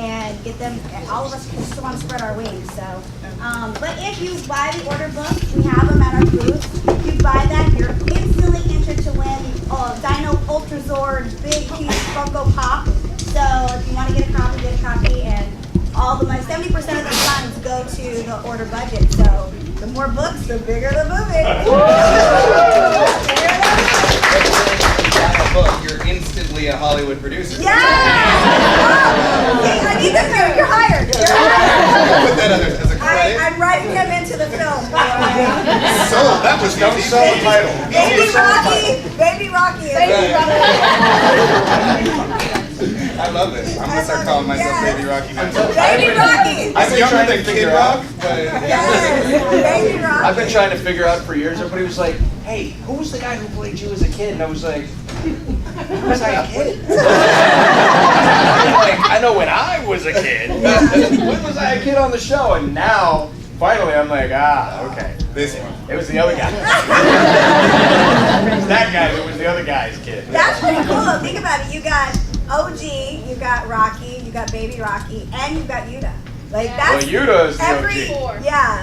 and get them. All of us just want to spread our wings. So, but if you buy the order book, we have them at our booth. If you buy that, you're instantly entered to win Dino Ultrazord Big Huge Funko Pop. So if you want to get a copy, and all the money, 70% of the funds go to the order budget. So the more books, the bigger the movie. You're instantly a Hollywood producer. Yeah! I need this. You're hired. You're hired. Put that as a credit. I'm writing him into the film. So that was no sell title. Baby Rocky. I love it. I'm gonna start calling myself Baby Rocky now. Baby Rocky. I'm younger than Kid Rock, but Baby Rocky. I've been trying to figure out for years. Everybody was like, "Hey, who was the guy who played you as a kid?" And I was like, "Was I a kid?" Like, I know when I was a kid. When was I a kid on the show? And now, finally, I'm like, okay. This one. It was the other guy. It was that guy who was the other guy's kid. That's pretty cool though. Think about it. You got OG, you got Rocky, you got Baby Rocky, and you got Yuta. Like that's Yuta is the every OG. Yeah.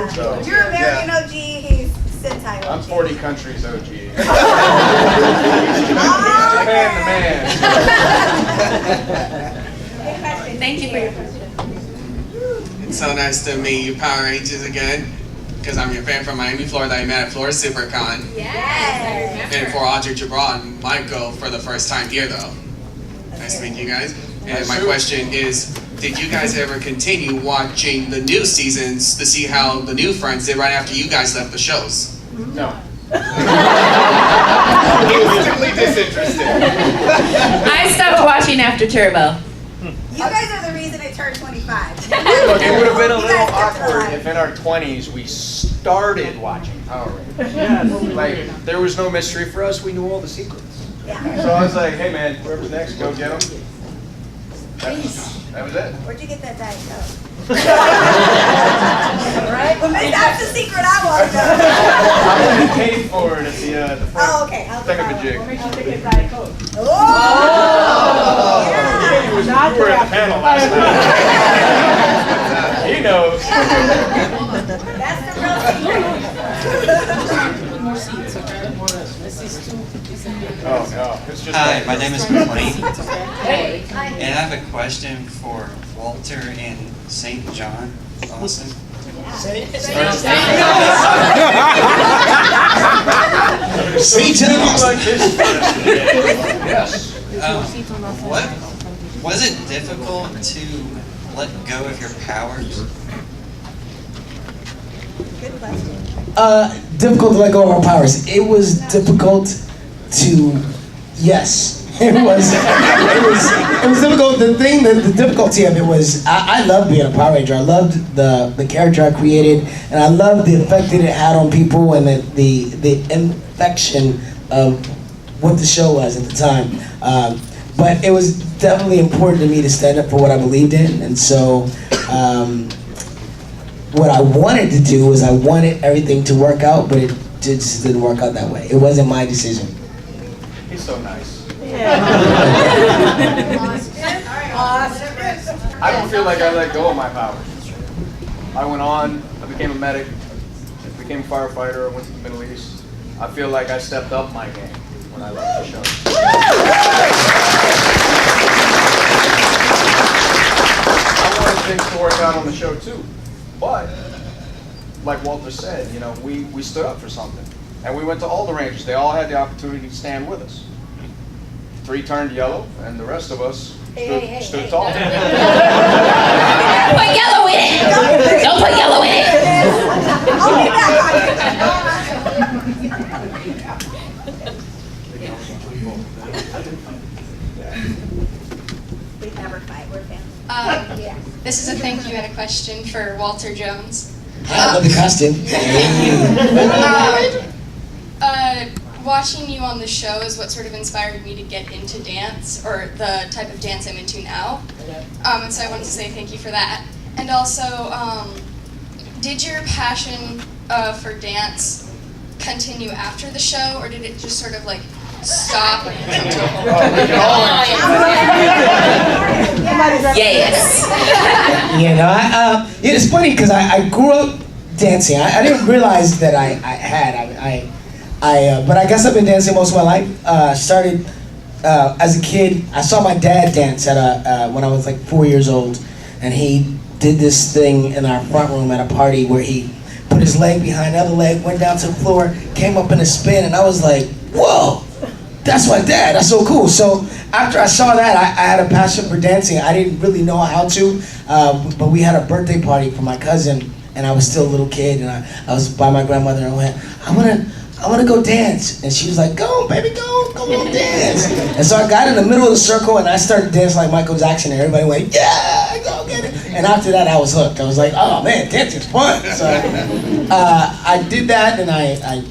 So, you're American OG. He's Sentai OG. I'm 40 countries OG. He's Japan the man. Thank you for your question. It's so nice to meet you Power Rangers again, because I'm your fan from Miami, Florida. I met at Florida SuperCon. Yes. And for Audrey Gibran, might go for the first time here though. Nice to meet you guys. And my question is, did you guys ever continue watching the new seasons to see how the new friends did right after you guys left the shows? No. Instantly disinterested. I stopped watching after Turbo. You guys are the reason it turned 25. Look, it would have been a You little guys kept it awkward alive. if in our 20s we started watching Power Rangers. Like, there was no mystery for us. We knew all the secrets. Yeah. So I was like, hey man, whoever's next, go get them. That was it. Where'd you get that Diet Coke? Right? Well, maybe that's the secret I want to know. I'm going to pay for it at the front. Oh, okay. I'll take Thingamajig. What makes you think it's Diet Coke? Oh! Yeah, you were at the panel last night. He knows. That's the real secret. Oh no, it's just Hi, my name is McLean, Hey. and I have a question for Walter and St. John Austin. St. Yes. What was it difficult to let go of your powers? Good question. Difficult to let go of our powers. It was difficult to, yes. It was difficult. The difficulty of it was, I loved being a Power Ranger. I loved the character I created, and I loved the effect that it had on people and the infection of what the show was at the time. But it was definitely important to me to stand up for what I believed in, and so what I wanted to do was I wanted everything to work out, but it just didn't work out that way. It wasn't my decision. He's so nice. Yeah. I don't feel like I let go of my powers. I went on, I became a medic, became a firefighter, I went to the Middle East. I feel like I stepped up my game when I left the show. I wanted things to work out on the show too, but like Walter said, you know, we stood up for something. And we went to all the Rangers. They all had the opportunity to stand with us. 3 turned yellow, and the rest of us stood tall. Don't put yellow in it! Don't put yellow in it! I'll be back We never fight. We're fans. This is a thank you and a question for Walter Jones. I love the costume. Watching you on the show is what sort of inspired me to get into dance, or the type of dance I'm into now. And so I wanted to say thank you for that. And also, did your passion for dance continue after the show, or did it just sort of like stop? Am I Yes. You know, it's funny because I grew up dancing. I didn't realize that I had. But I guess I've been dancing most of my life. Started as a kid. I saw my dad dance at when I was like 4 years old, and he did this thing in our front room at a party where he put his leg behind the other leg, went down to the floor, came up in a spin, and I was like, whoa, that's my dad, that's so cool. So after I saw that, I had a passion for dancing. I didn't really know how to, but we had a birthday party for my cousin, and I was still a little kid, and I was by my grandmother, and I went, I want to go dance. And she was like, go, baby, go on, dance. And so I got in the middle of the circle, and I started dancing like Michael Jackson, and everybody went, yeah, go get it. And after that, I was hooked. I was like, oh man, dancing's fun. So I did that, and I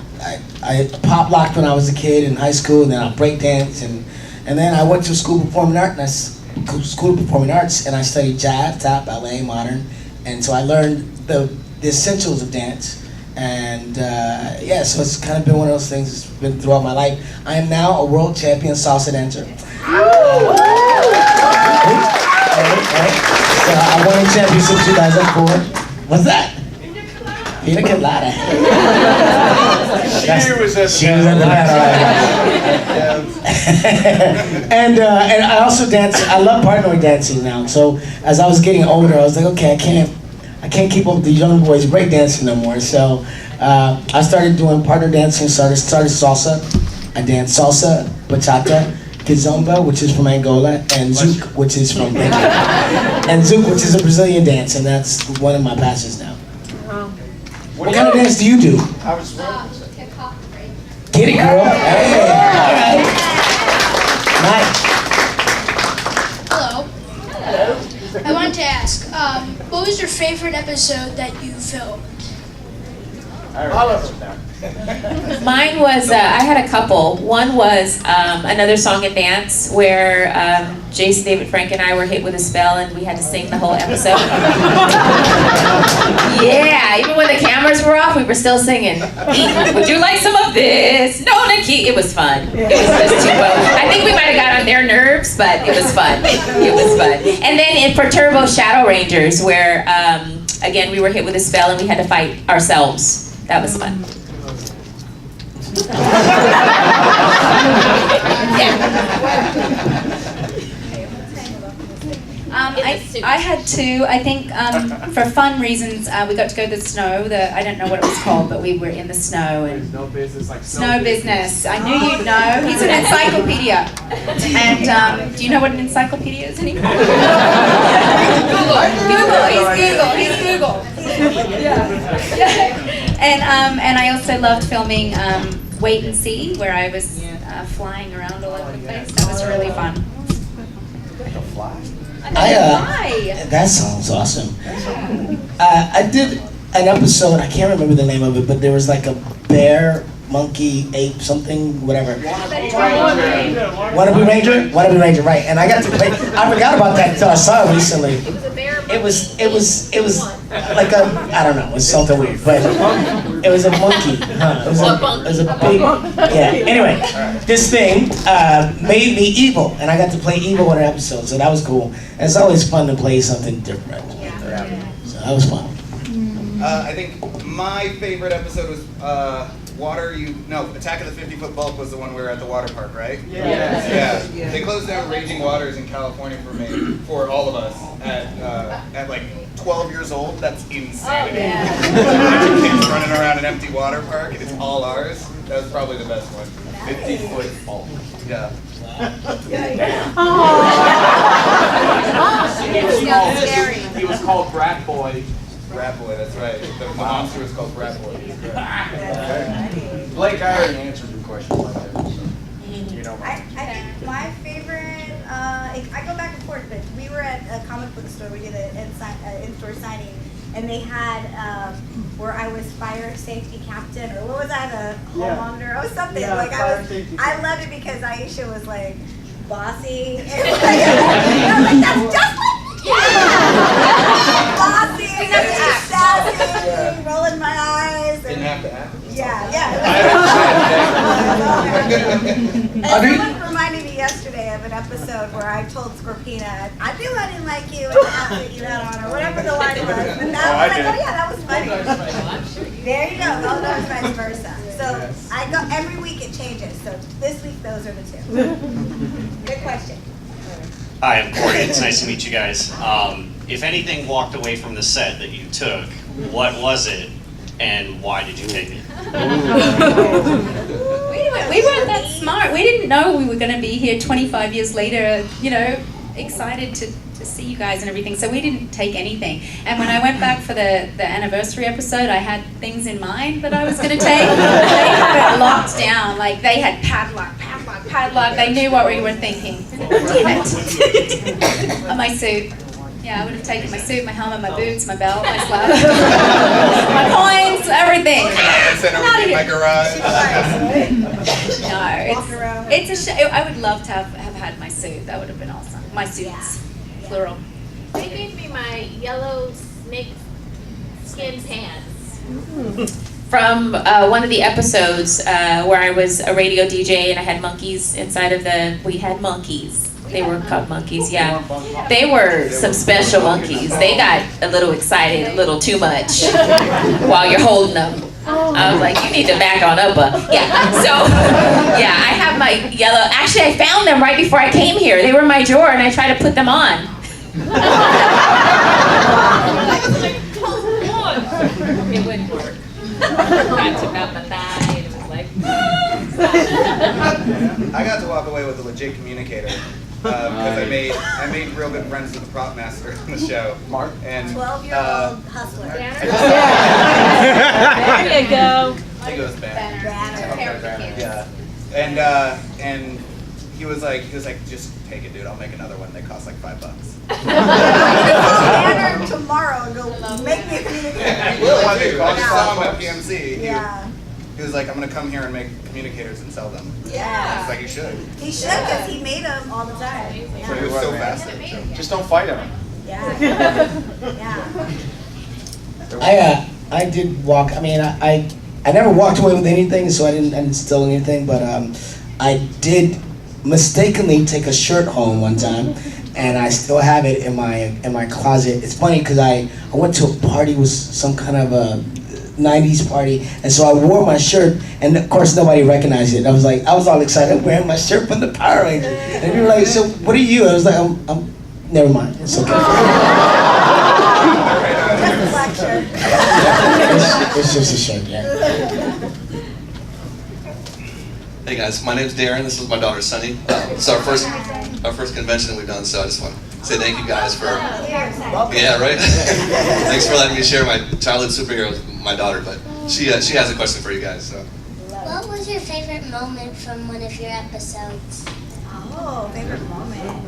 pop locked when I was a kid in high school, and then I break dance, and then I went to school of performing arts, and I studied jazz, tap, ballet, modern, and so I learned the essentials of dance. And yeah, so it's kind of been one of those things that's been throughout my life. I am now a world champion salsa dancer. So I won a championship 2004. What's that? Pina colada. She was at the and I also dance. I love partner dancing now. So as I was getting older, I was like, okay, I can't keep up with the young boys breakdancing no more. So I started doing partner dancing. Started salsa. I danced salsa, bachata, kizomba, which is from Angola, and zouk, which is from Kenya, and zouk, which is a Brazilian dance, and that's one of my passions now. What kind of dance do you do? I was Get it, girl. Hey, all right. Nice. Hello. I wanted to ask, what was your favorite episode that you filmed? All of them. Mine was, I had a couple. One was another song and dance where Jason David Frank and I were hit with a spell and we had to sing the whole episode. Yeah, even when the cameras were off, we were still singing. Would you like some of this? No, Nikki. It was fun. It was just too fun. I think we might have got on their nerves, but it was fun. It was fun. And then for Turbo Shadow Rangers, where again we were hit with a spell and we had to fight ourselves. That was fun. I had two. I think for fun reasons, we got to go to the snow. I don't know what it was called, but we were in the snow. And No business like snow business. I knew you'd know. He's an encyclopedia. And do you know what an encyclopedia is anymore? He's Google. And I also loved filming Wait and See, where I was flying around all over the place. That was really fun. Like a fly. That sounds awesome. I did an episode, I can't remember the name of it, but there was like a bear, monkey, ape, something, whatever. Wannabe Ranger, right. And I got to play, I forgot about that until I saw it recently. It was like a, I don't know, it was something weird, but it was a monkey, huh? It was a big, yeah. Anyway, this thing made me evil, and I got to play evil in an episode, so that was cool. And it's always fun to play something different. So that was fun. I think my favorite episode was Attack of the 50-Foot Bulk was the one we were at the water park, right? Yeah. They closed down Raging Waters in California for all of us at like 12 years old. That's insanity. Kids running around an empty water park, and it's all ours. That was probably the best one. 50-foot bulk. Yeah. He was called Brat Boy. Brat Boy, that's right. The monster was called Brat Boy. Blake, I already answered your question right there. So you know. I think my favorite, I go back and forth, but we were at a comic book store, we did an in-store signing, and they had where I was fire safety captain, or what was I, the homeowner, or something. I loved it because Aisha was like bossy, and I was like, that's just like bossy, sassy, rolling my eyes. Didn't have to act. Yeah. And someone reminded me yesterday yesterday of an episode where I told Scorpina, I knew I didn't like you and I have to eat that on, or whatever the line was. And that was like, oh yeah, that was funny. There you go. Oh, no, it's vice versa. So I go every week it changes. So this week those are the two. Good question. Hi, I'm Corey. It's nice to meet you guys. If anything walked away from the set that you took, what was it, and why did you take it? We weren't that smart. We didn't know we were going to be here 25 years later, you know, excited to see you guys and everything. So we didn't take anything. And when I went back for the anniversary episode, I had things in mind that I was going to take. They had it locked down. Like they had padlock. They knew what we were thinking. Damn it. My suit. Yeah, I would have taken my suit, my helmet, my boots, my belt, my slab, my coins, everything. Sent over to my garage. No, it's a shame. I would love to have had my suit. That would have been awesome. My suits, plural. They gave me my yellow snake skin pants. From one of the episodes where I was a radio DJ and I had monkeys inside of we had monkeys. They were called monkeys, yeah. They were some special monkeys. They got a little excited, a little too much while you're holding them. I was like, you need to back on up. Yeah, so, yeah, I have my yellow. Actually, I found them right before I came here. They were in my drawer and I tried to put them on. It wouldn't work. I took out my thigh and it was like, I got to walk away with a legit communicator because I made real good friends with the prop master in the show. Mark and 12-year-old hustler. there you go. I think it was Banner. Banner. Yeah, and he was like, just take it, dude. I'll make another one. They cost like $5. Banner tomorrow and go make me a communicator. I just saw him at PMC. Yeah. He was like, I'm gonna come here and make communicators and sell them. Yeah. It's like you should. He should, because he made them all the time. So Yeah. he was so fast. Just don't fight him. Yeah. I did walk. I mean, I never walked away with anything, so I didn't steal anything. But I did mistakenly take a shirt home one time, and I still have it in my closet. It's funny because I went to a party, with some kind of a 90s party, and so I wore my shirt, and of course nobody recognized it. I was all excited. I'm wearing my shirt from the Power Rangers, and people were like, "So what are you?" I was like, "I'm never mind. It's okay." Just a black shirt. It's just a shirt, yeah. Hey guys, my name's Darren. This is my daughter Sunny. It's our first convention that we've done, so I just want to say thank you guys for. Yeah, right. Thanks for letting me share my childhood superhero with my daughter, but she has a question for you guys. So. What was your favorite moment from one of your episodes? Oh, favorite moment.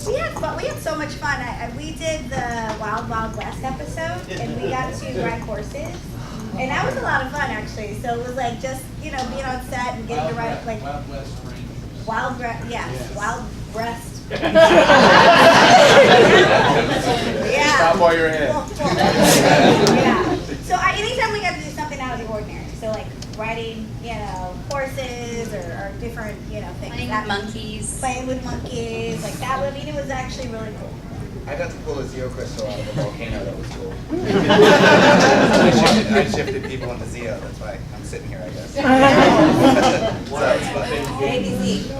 We had fun. We had so much fun. We did the Wild Wild West episode, and we got to ride horses. And that was a lot of fun, actually. So it was like just, being on set and getting to ride, like, Wild West Rangers. Wild Breast. Yeah. Stop while you're ahead. Yeah. So anytime we got to do something out of the ordinary. So like riding, horses or different, things. Playing with monkeys. Playing with monkeys, like that. I mean, it was actually really cool. I got to pull a Zeo crystal out of a volcano. That was cool. I shifted people into Zeo. That's why I'm sitting here, I guess. ABC.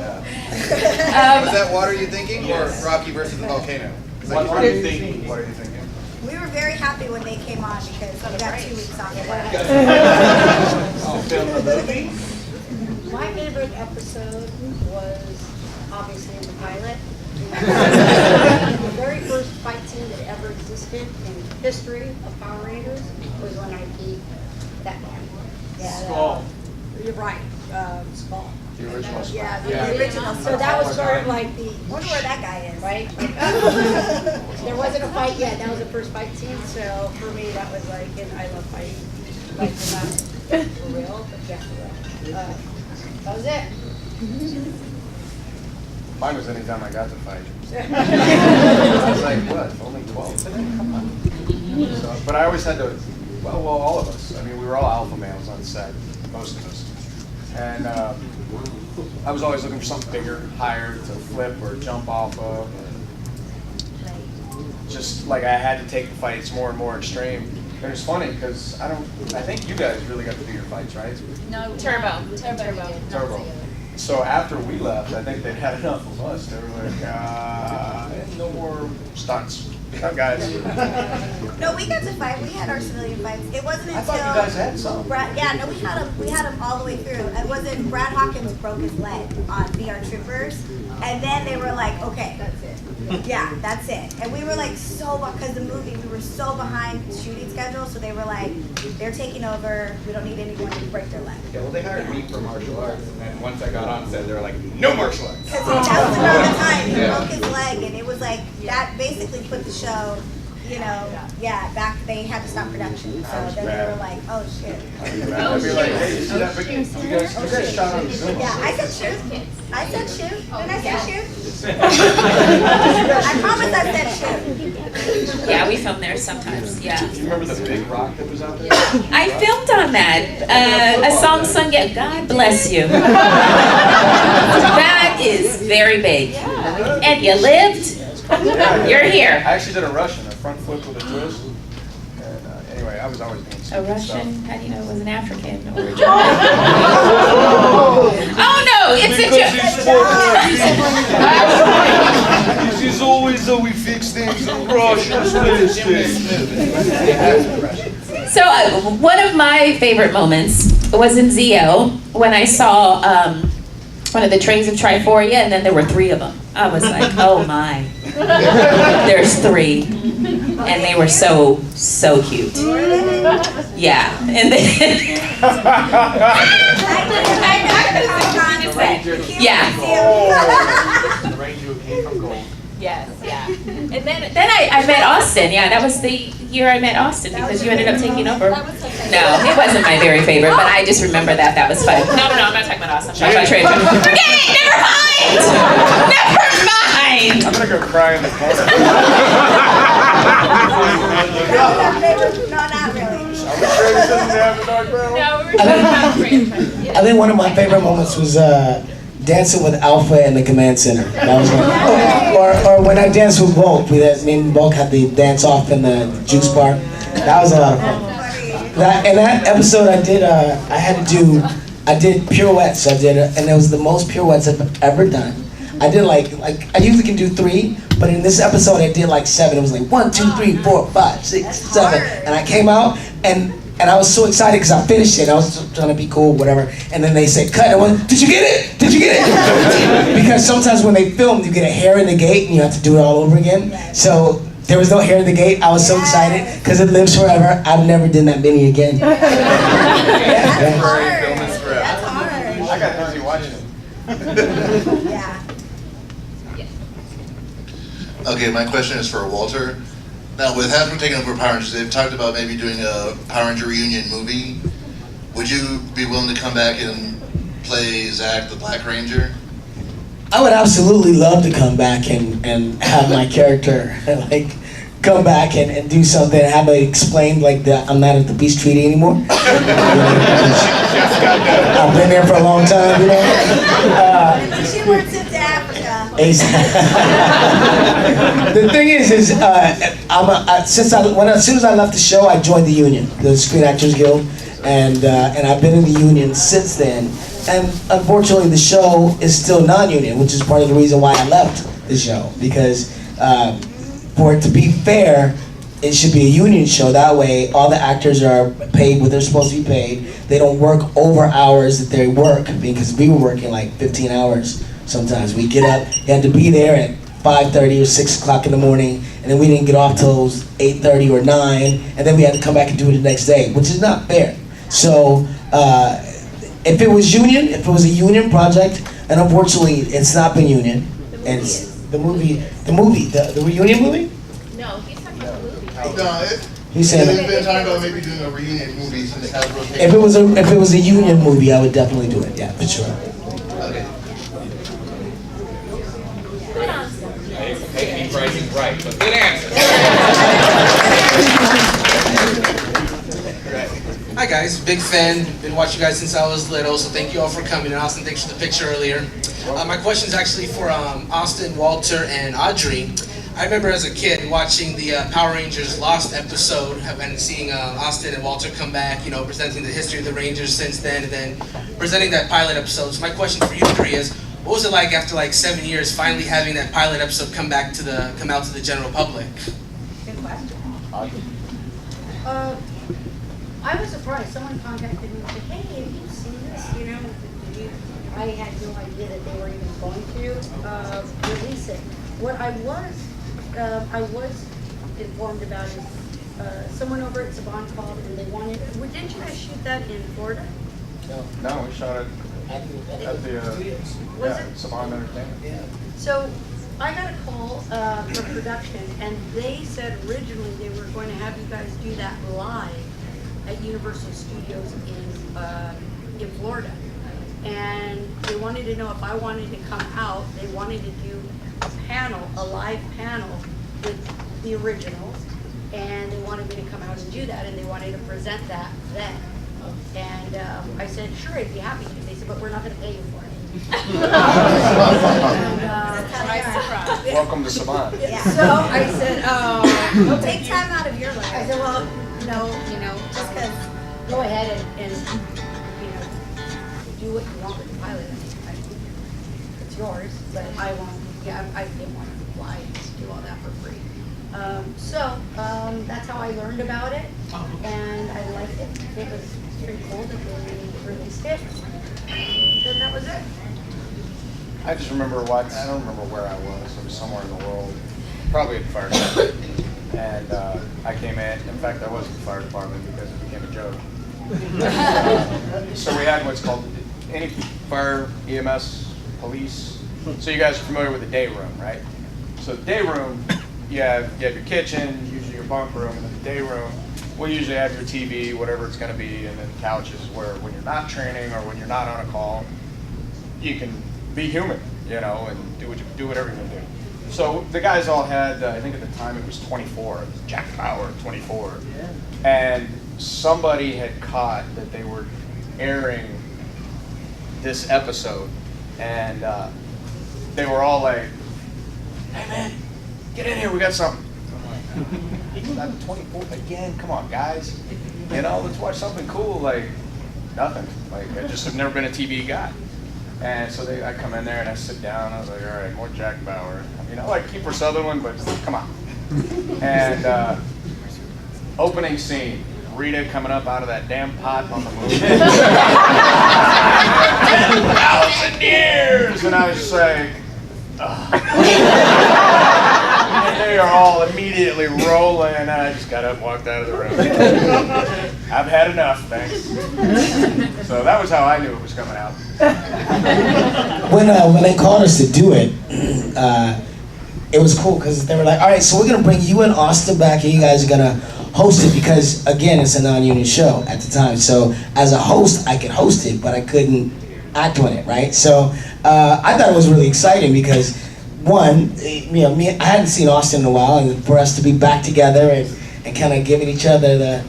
Was that water you thinking, or Rocky versus the volcano? What are you thinking? What are you thinking? We were very happy when they came on because we got 2 weeks off of work. My favorite episode was obviously the pilot. The very first fight scene that ever existed in history of Power Rangers was when I beat that man. Skull. You're right, Skull. The original Skull. Yeah, the Yeah. original. So that was sort of like the, Wonder where that guy is. right? There wasn't a fight yet. That was the first fight scene. So for me, that was like, and I love fighting. Like for real, but yeah, for real. That was it. Mine was anytime I got to fight. I was like, what? Only 12 today? Come on. So, but I always had to. Well, all of us. I mean, we were all alpha males on set, most of us. And I was always looking for something bigger, higher to flip or jump off of. Just like I had to take the fights more and more extreme. And it's funny because I think you guys really got to do your fights, right? No, Turbo. Turbo. So after we left, I think they'd had enough of us. They were like, no more stunts. Guys. No, we got to fight. We had our civilian fights. It wasn't until I thought you guys had some. Brad, yeah, no, we had them all the way through. It wasn't Brad Hawkins broke his leg on VR Troopers, and then they were like, okay, that's it. Yeah, that's it. And we were like because the movie, we were so behind shooting schedule, so they were like, they're taking over. We don't need anyone to break their leg. Yeah, well, they hired me for martial arts, and then once I got on set, they were like, no martial arts. Because that was around the time he broke his leg, and it was like that basically put the show, back. They had to stop production. So then they were like, oh shit. I'd be like, hey, you see that picture? You guys shot on Zoom. Yeah, I said shoot. I said shoot. Didn't I say shoot? I promise I said shoot. Yeah, we film there sometimes. Yeah. Do you remember the big rock that was out there? I filmed on that. A song sung, yeah, God bless you. That is very big. And you lived. You're here. I actually did a Russian, a front flip with a twist. And anyway, I was always doing A stupid Russian? stuff. How do you know it was an African? Or oh no, it's a joke. This is always how we fix things in Russia. So one of my favorite moments was in Zeo when I saw one of the trays of Triforia, and then there were 3 of them. I was like, oh my, there's 3, and they were so cute. Yeah, and then yeah. The Ranger who came from gold. Yes, yeah. And then I met Austin. Yeah, that was the year I met Austin because you ended up taking over. No, it wasn't my very favorite, but I just remember that was fun. No, I'm not talking about Austin. I'm talking about Treasure. Forget it! Never mind! Never mind! I'm gonna go cry in the corner. No, not really. Are we sure this doesn't have a dark barrel? No, we were talking about Franklin. I think one of my favorite moments was dancing with Alpha in the command center. That was or when I danced with Bulk. Me and Bulk had the dance off in the juice bar. That was a lot of fun. In that episode, I did pirouettes. And it was the most pirouettes I've ever done. I did like I usually can do 3, but in this episode I did like 7. It was like 1, 2, 3, 4, 5, 6, 7, and I came out and I was so excited because I finished it. I was trying to be cool, whatever. And then they said, cut. I went, did you get it? Did you get it? Because sometimes when they film, you get a hair in the gate and you have to do it all over again. So there was no hair in the gate. I was so excited because it lives forever. I've never done that many again. That's hard. That's hard. I got busy watching it. Yeah. Okay, my question is for Walter. Now, with Hasbro taking over Power Rangers, they've talked about maybe doing a Power Ranger reunion movie. Would you be willing to come back and play Zach, the Black Ranger? I would absolutely love to come back and have my character like come back and do something, have it explained like that I'm not at the peace treaty anymore. I've been there for a long time, you know. She went to Africa. The thing is as soon as I left the show, I joined the union, the Screen Actors Guild, and I've been in the union since then. And unfortunately, the show is still non-union, which is part of the reason why I left the show. Because for it to be fair, it should be a union show. That way, all the actors are paid what they're supposed to be paid. They don't work over hours that they work, because we were working like 15 hours sometimes. We get up, you had to be there at 5:30 or 6 o'clock in the morning, and then we didn't get off till 8:30 or 9, and then we had to come back and do it the next day, which is not fair. So if it was a union project, and unfortunately it's not been union, and it's the reunion movie? No, he's talking about the movie. No, He's saying they've been talking about maybe doing a reunion movie since Hasbro taken if it was a union movie, I would definitely do it. Yeah, for sure. Okay. Peggy Price is right, but good answer. Hi Hi guys, big fan. Been watching you guys since I was little, so thank you all for coming. And Austin, thanks for the picture earlier. My question is actually for Austin, Walter, and Audrey. I remember as a kid watching the Power Rangers Lost episode and seeing Austin and Walter come back, you know, presenting the history of the Rangers since then, and then presenting that pilot episode. So my question for you three is, what was it like after like 7 years finally having that pilot episode come out to the general public? Good question. I was surprised. Someone contacted me and said, "Hey, have you seen this?" You know, I had no idea that they were even going to release it. What I was informed about is someone over at Saban called and they wanted. Didn't you guys shoot that in Florida? No, we shot it at the Saban Entertainment. Yeah. So I got a call from production, and they said originally they were going to have you guys do that live at Universal Studios in Florida. And they wanted to know if I wanted to come out. They wanted to do a live panel with the originals, and they wanted me to come out and do that, and they wanted to present that then. And I said, sure, I'd be happy to. They said, but we're not going to pay you for it. Welcome to Saban. Yeah. So I said, take time out of your life. I said, well, no, you know, just because go ahead and you know, do what you want with the pilot. I mean, it's yours, but I won't. Yeah, I didn't want to fly and do all that for free. So that's how I learned about it, and I liked it. It was pretty cool that they released it. Then that was it. I just remember I don't remember where I was. It was somewhere in the world, probably at the fire department. And I came in fact, I was in the fire department because it became a joke. So we had what's called any fire, EMS, police. So you guys are familiar with the day room, right? So the day room, you have your kitchen, usually your bunk room, and then the day room, we'll usually have your TV, whatever it's going to be, and then couches where when you're not training or when you're not on a call, you can be human, you know, and do whatever you're going to do. So the guys all had, I think at the time it was 24, it was Jack Bauer, 24. Yeah. And somebody had caught that they were airing this episode, and they were all like, hey man, get in here, we got something. I'm like, 24 again, come on guys. You know, let's watch something cool, like nothing. Like I just have never been a TV guy. And so I come in there and I sit down, I was like, all right, more Jack Bauer. You know, like Kiefer Sutherland, but come on. And opening scene, Rita coming up out of that damn pot on the moon. 1,000 years! And I was just like, and they are all immediately rolling, and I just got up and walked out of the room. I've had enough, thanks. So that was how I knew it was coming out. When they called us to do it, it was cool because they were like, all right, so we're going to bring you and Austin back, and you guys are going to host it because, again, it's a non-union show at the time. So as a host, I could host it, but I couldn't act on it, right? So I thought it was really exciting because, one, you know, I hadn't seen Austin in a while, and for us to be back together and kind of giving each other the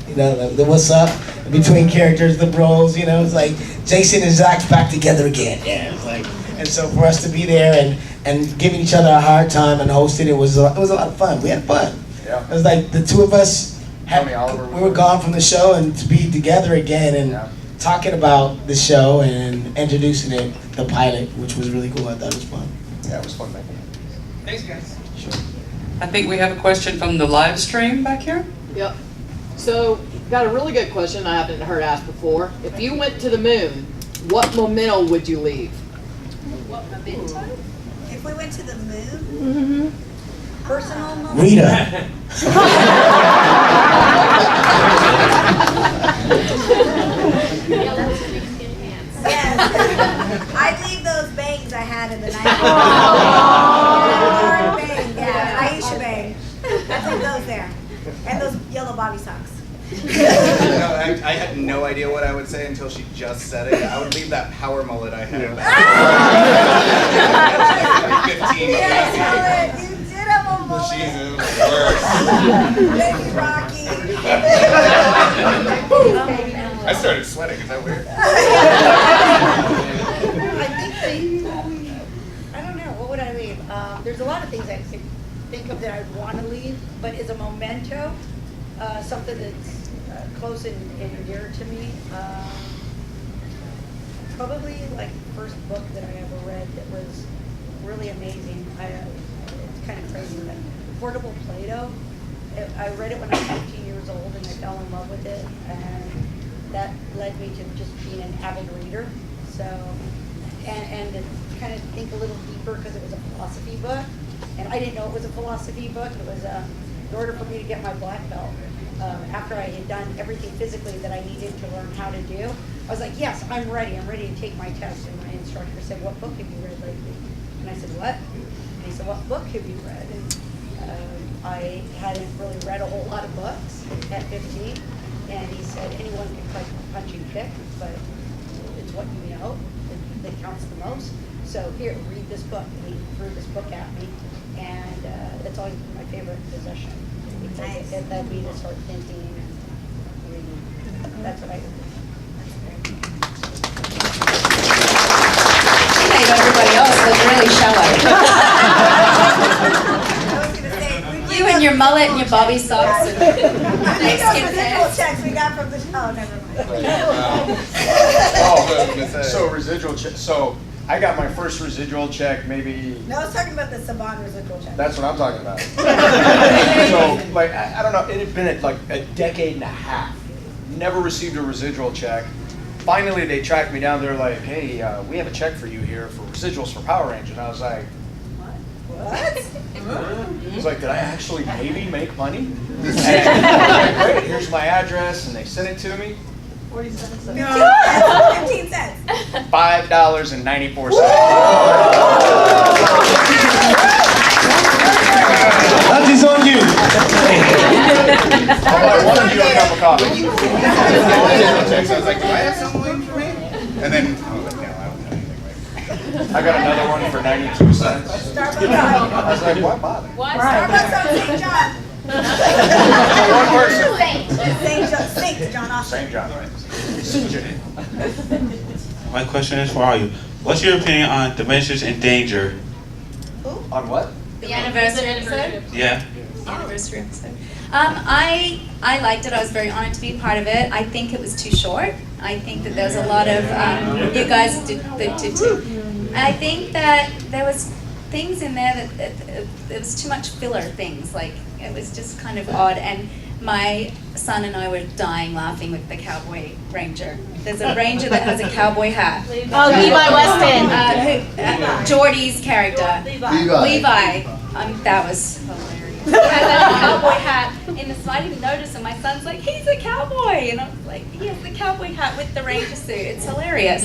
what's up between characters, the bros, you know, it's like Jason and Zach's back together again. Yeah, it's like, and so for us to be there and giving each other a hard time and hosting, it was a lot of fun. We had fun. Yeah. It was like the two of us we were gone from the show, and to be together again and talking about the show and introducing it, the pilot, which was really cool. I thought it was fun. Yeah, it was fun making it. Thanks, guys. Sure. I think we have a question from the live stream back here. Yep. So, got a really good question I haven't heard asked before. If you went to the moon, what memento would you leave? What memento? If we went to the moon? Mm-hmm. Personal memento? Rita. Yes. I'd leave those bangs I had in the 90s. Yeah, Aisha bang. I'd leave those there. And those yellow bobby socks. I had no idea what I would say until she just said it. I would leave that power mullet I had back. 15 Yes, you did have a mullet. Jesus, worse. Baby Rocky. I sweating. Is that weird? I don't know, what would I leave? There's a lot of things I could think of that I'd want to leave, but as a memento, something that's close and dear to me, probably like the first book that I ever read that was really amazing. It's kind of crazy, but Portable Play-Doh. I read it when I was 15 years old and I fell in love with it, and that led me to just being an avid reader. So, and to kind of think a little deeper because it was a philosophy book, and I didn't know it was a philosophy book. It was in order for me to get my black belt. After I had done everything physically that I needed to learn how to do, I was like, yes, I'm ready to take my test. And my instructor said, what book have you read lately? And I said, what? And he said, what book have you read? And I hadn't really read a whole lot of books at 15. And he said, anyone can punch and kick, but it's what you know that counts the most. So here, read this book. And he threw this book at me. And it's always been my favorite possession. Because it led me to start thinking and reading. That's what I do. She made everybody else look really shallow. You and your mullet and your bobby socks and snakeskin pants. Checks we got from the never mind. So residual check. So I got my first residual check maybe. No, I was talking about the Saban residual check. That's what I'm talking about. So like I don't know. It had been like a decade and a half. Never received a residual check. Finally, they tracked me down. They're like, "Hey, we have a check for you here for residuals for Power Rangers." And I was like, What? I was like, did I actually maybe make money? And like, great, here's my address, and they sent it to me. 47 cents. 15 cents. $5.94. That is on you. I'll buy one of you a cup of coffee. So I was like, do I have some waiting for me? And then I was like, no, I don't have anything waiting. I got another one for 92 cents. I was like, why bother? Starbucks on St. John. One person. St. John Austin. St. John. My question is for all you. What's your opinion on Dimensions in Danger? On what? The anniversary episode? Yeah. The anniversary episode. I liked it. I was very honored to be a part of it. I think it was too short. I think that there was a lot of, you guys did too. I think that there was things in there that there was too much filler things. Like, it was just kind of odd. And my son and I were dying laughing with the Cowboy Ranger. There's a ranger that has a cowboy hat. Oh, Levi Weston. Jordy's character. Levi. That was hilarious. He has a cowboy hat in the I didn't notice, and my son's like, he's a cowboy. And I was like, he has the cowboy hat with the ranger suit. It's hilarious.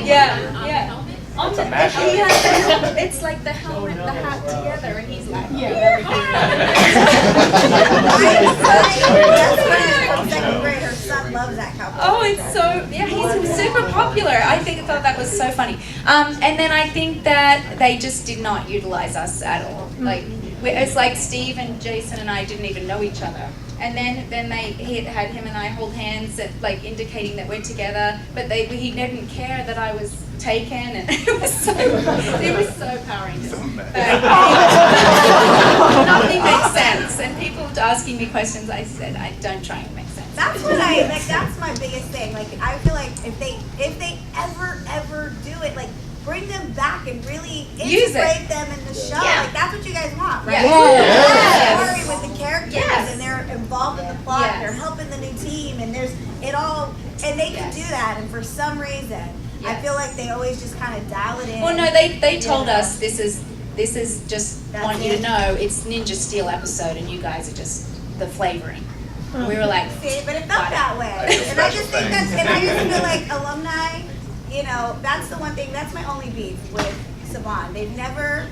Yeah. It's a mashup. He has it's like the helmet and the hat together, and he's like, Second grade, her son loves that cowboy. oh, it's so, he's super popular. I thought that was so funny. And then I think that they just did not utilize us at all. Like, it's like Steve and Jason and I didn't even know each other. And then he had him and I hold hands, like indicating that we're together. But he didn't care that I was taken, and it was so Power Rangers. Nothing makes sense. And people asking me questions, I said, I don't try and make sense. That's what that's my biggest thing. Like, I feel like if they ever do it, like, bring them back and really integrate them in the show. Yeah. Like, that's what you guys want, right? Yes. Story with the characters, and they're involved in the plot, and they're helping the new team, and there's it all, and they can do that. And for some reason, I feel like they always just kind of dial it in. Well, no, they told us this is just want you to know it's Ninja Steel episode, and you guys are just the flavoring. We were like, see, but it felt that way, and I just think and I just feel like alumni. You know, that's the one thing, that's my only beef with Saban. They've never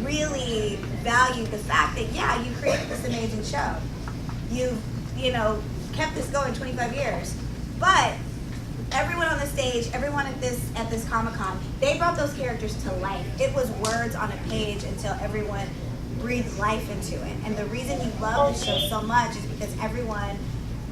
really valued the fact that, yeah, you created this amazing show. You've, kept this going 25 years. But everyone on the stage, everyone at this Comic-Con, they brought those characters to life. It was words on a page until everyone breathed life into it. And the reason you love the show so much is because everyone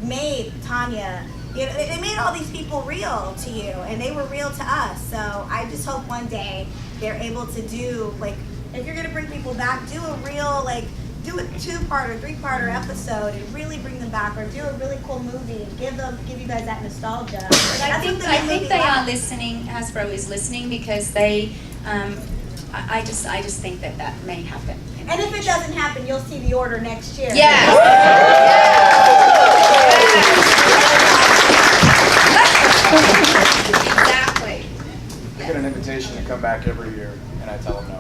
made Tanya You know, it made all these people real to you, and they were real to us. So I just hope one day they're able to do, like, if you're gonna bring people back, do a real, like, do a 2-part or 3-parter episode and really bring them back, or do a really cool movie and give you guys that nostalgia. I think they are listening. Hasbro is listening because they. I just think that may happen. And if it doesn't happen, you'll see the order next year. Yeah. Exactly. I get an invitation to come back every year, and I tell them no.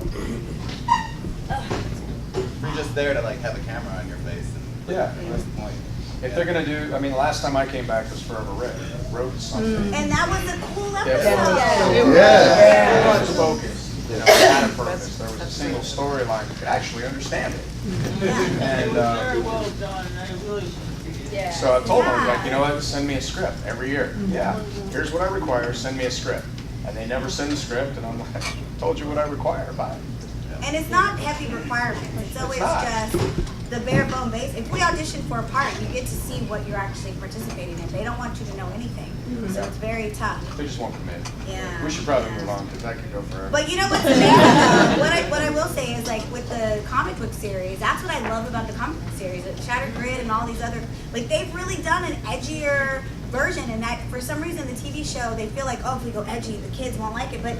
You're just there to like have a camera on your face. And Yeah. What's the point? If they're gonna do, I mean, the last time I came back was Forever Red. Wrote something. And that was a cool episode. Yeah. It was focused. You know, it had a purpose. There was a single storyline you could actually understand it. And Very well done. I really. so I told them, like, you know what, send me a script every year. Yeah, here's what I require, send me a script. And they never send a script, and I'm like, I told you what I require, bye. And it's not heavy requirements. It's always just the bare bone base. If we audition for a part, you get to see what you're actually participating in. They don't want you to know anything. So it's very tough. They just won't commit. Yeah. We should probably move on, because that could go forever. But you know what's amazing though? What I will say is, like, with the comic book series, that's what I love about the comic book series. Shattered Grid and all these other, like, they've really done an edgier version, and that for some reason the TV show, they feel like, oh, if we go edgy, the kids won't like it. But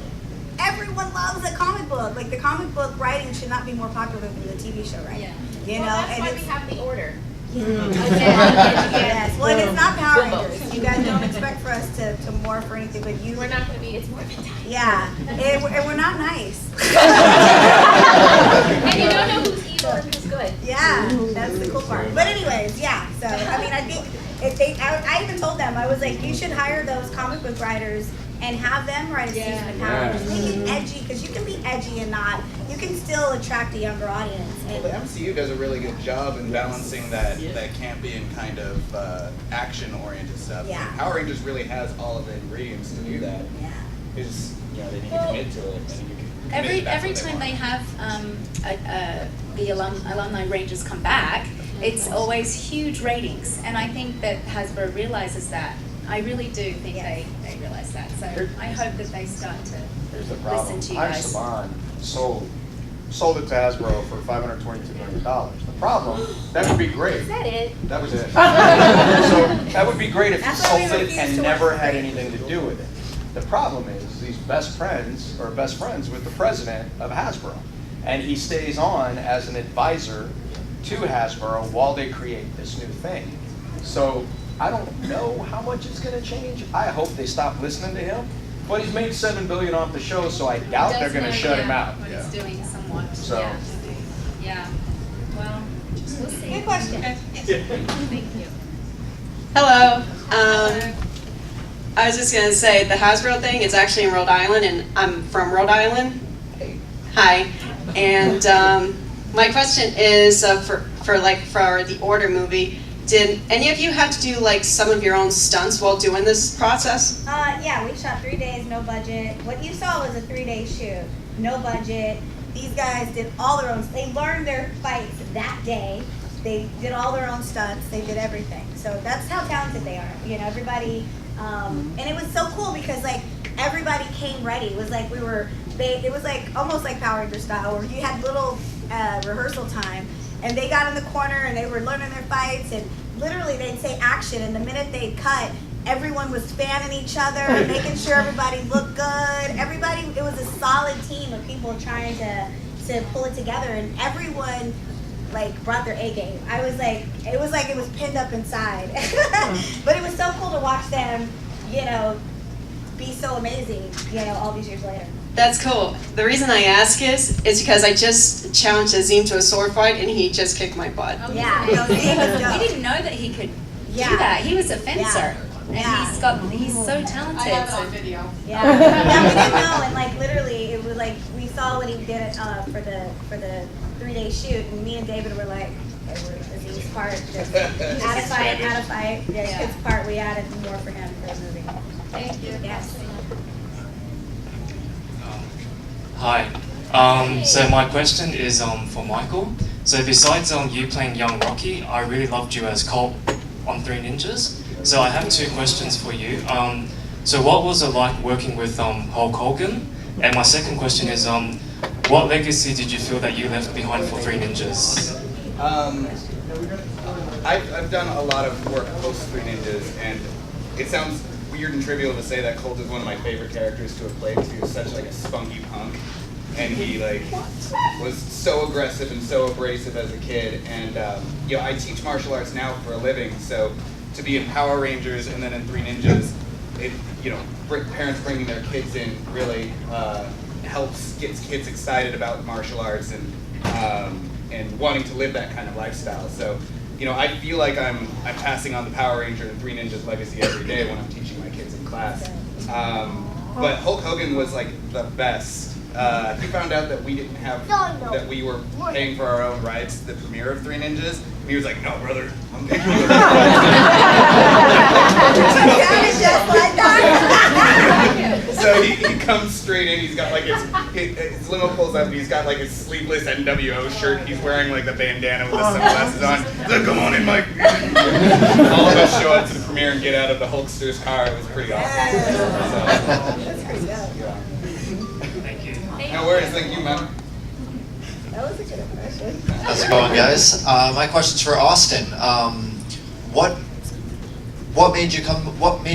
everyone loves a comic book. Like, the comic book writing should not be more popular than the TV show writing. You know, that's and why it's, we have the order. yes. Well, it's not Power Rangers. You guys don't expect for us to morph or anything, but you. We're not going to be. It's more than time. Yeah, and we're not nice. And you don't know who's evil and who's good. Yeah, that's the cool part. But anyways, yeah. So I mean, I think if they, I even told them, I was like, you should hire those comic book writers and have them write a season of Power Rangers. Make it edgy, because you can be edgy and not. You can still attract a younger audience. Well, the MCU does a really good job in balancing that campy and kind of action-oriented stuff. Yeah. And Power Rangers really has all of the ingredients to do that. Yeah. It's just, you know, they need to commit to it. And you can commit to Every that's what time they they have the alumni Rangers come back, it's always huge ratings, and I think that Hasbro realizes that. I really do think they realize that. So I hope that they start to Here's the problem. listen to you High guys. Saban sold it to Hasbro for $522 million. The problem, that would be great. Is that it? That was it. So that would be great if you That's why we sold it refuse and to never work had with anything to do with it. The problem is these best friends with the president of Hasbro. And he stays on as an advisor to Hasbro while they create this new thing. So I don't know how much it's going to change. I hope they stop listening to him. But he's made $7 billion off the show, so I doubt they're going to shut him out. What he's doing somewhat. So. Yeah. Well, we'll see. Good question. Thank you. Hello. I was just going to say the Hasbro thing is actually in Rhode Island, and I'm from Rhode Island. Hi. And my question is for the Order movie, did any of you have to do like some of your own stunts while doing this process? Yeah, we shot 3 days, no budget. What you saw was a 3-day shoot, no budget. These guys did all their own. They learned their fights that day. They did all their own stunts. They did everything. So that's how talented they are. You know, everybody. And it was so cool because like everybody came ready. It was like it was like almost like Power Ranger style, where you had little rehearsal time, and they got in the corner and they were learning their fights, and literally they'd say action, and the minute they'd cut, everyone was fanning each other and making sure everybody looked good. Everybody, it was a solid team of people trying to pull it together, and everyone like brought their A game. I was like, it was pinned up inside. But it was so cool to watch them, you know, be so amazing, you know, all these years later. That's cool. The reason I ask is because I just challenged Azim to a sword fight and he just kicked my butt. Yeah, no, he was dope. We didn't know that he could do that. He was a fencer. And he's so talented. I have it on video. Yeah, we didn't know, and like literally, it was like we saw what he did for the 3-day shoot, and me and David were like, Azim's part, just out of fight. Yeah, his part, we added more for him for the movie. Thank you. Yes. Hi. So my question is for Michael. So besides you playing young Rocky, I really loved you as Colt on Three Ninjas. So I have two questions for you. So what was it like working with Hulk Hogan? And my second question is, what legacy did you feel that you left behind for Three Ninjas? I've done a lot of work post Three Ninjas, and it sounds weird and trivial to say that Colt is one of my favorite characters to have played, because he was such like a spunky punk, and he like was so aggressive and so abrasive as a kid. And you know, I teach martial arts now for a living, so to be in Power Rangers and then in Three Ninjas, it, you know, parents bringing their kids in really gets kids excited about martial arts and wanting to live that kind of lifestyle. So, you know, I feel like I'm passing on the Power Ranger and Three Ninjas legacy every day when I'm teaching my kids in class. But Hulk Hogan was like the best. He found out that we didn't have, that we were paying for our own rights to the premiere of Three Ninjas. And he was like, "No, brother, I'm paying for it." So he comes straight in. He's got like his limo pulls up, and he's got like his sleeveless NWO shirt. He's wearing like the bandana with the sunglasses on. He's like, "Come on in, Mike." All of us show up to the premiere and get out of the Hulkster's car. It was pretty awesome. That's pretty dope. Yeah. No worries, thank you, man. That was a good impression. How's it going, guys? My question's for Austin. What made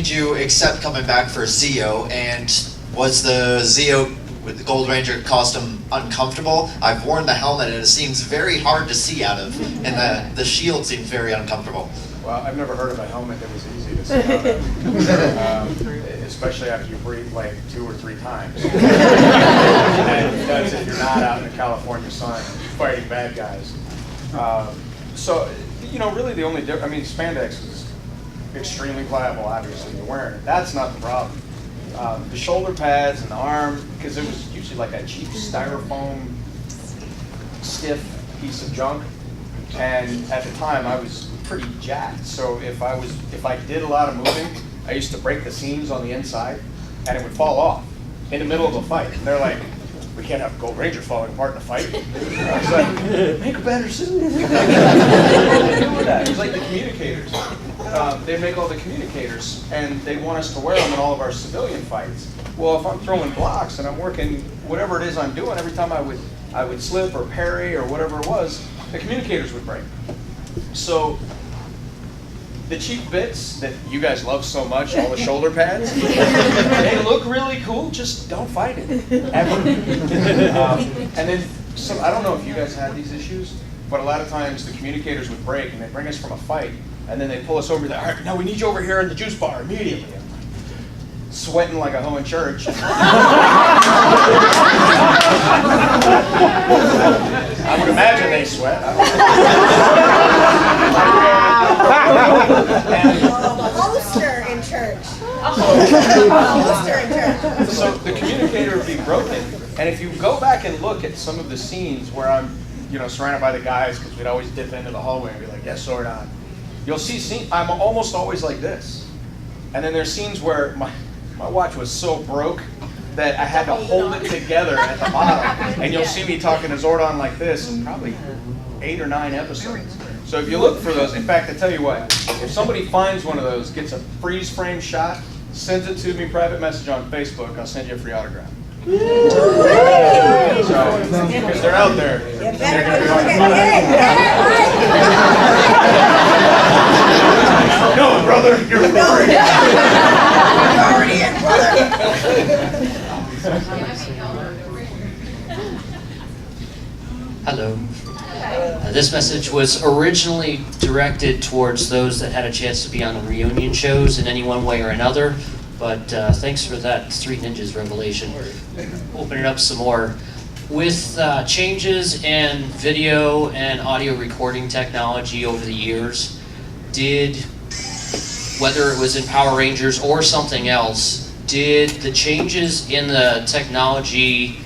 you accept coming back for Zeo, and was the Zeo with the Gold Ranger costume uncomfortable? I've worn the helmet and it seems very hard to see out of, and the shield seems very uncomfortable. Well, I've never heard of a helmet that was easy to see out of, especially after you breathe like 2 or 3 times. And that's if you're not out in the California sun fighting bad guys. So, you know, really the only difference, I mean, spandex is extremely pliable, obviously, you're wearing it. That's not the problem. The shoulder pads and the arm, because it was usually like a cheap styrofoam, stiff piece of junk. And at the time, I was pretty jacked. So if I did a lot of moving, I used to break the seams on the inside, and it would fall off in the middle of a fight. And they're like, "We can't have Gold Ranger falling apart in a fight." I was like, "Make a better suit." It was like the communicators. They make all the communicators, and they want us to wear them in all of our civilian fights. Well, if I'm throwing blocks and I'm working whatever it is I'm doing, every time I would slip or parry or whatever it was, the communicators would break. So the cheap bits that you guys love so much, all the shoulder pads, they look really cool, just don't fight it, ever. And then, I don't know if you guys had these issues, but a lot of times the communicators would break and they'd bring us from a fight, and then they'd pull us over there, "All right, now we need you over here in the juice bar immediately." I'm like, sweating like a hoe in church. I would imagine they sweat. Holster in church. So the communicator would be broken, and if you go back and look at some of the scenes where I'm, you know, surrounded by the guys, because we'd always dip into the hallway and be like, "Yes, sword on," you'll see scenes. I'm almost always like this, and then there's scenes where my watch was so broke that I had to hold it together at the bottom, and you'll see me talking to Zordon like this in probably 8 or 9 episodes. So if you look for those, in fact, I tell you what, if somebody finds one of those, gets a freeze frame shot, sends it to me private message on Facebook, I'll send you a free autograph. So, because they're out there. They're gonna be like, "No, brother, you're already in, brother." Hello. This message was originally directed towards those that had a chance to be on the reunion shows in any one way or another, but thanks for that Three Ninjas revelation. Open it up some more. With changes in video and audio recording technology over the years, whether it was in Power Rangers or something else, did the changes in the technology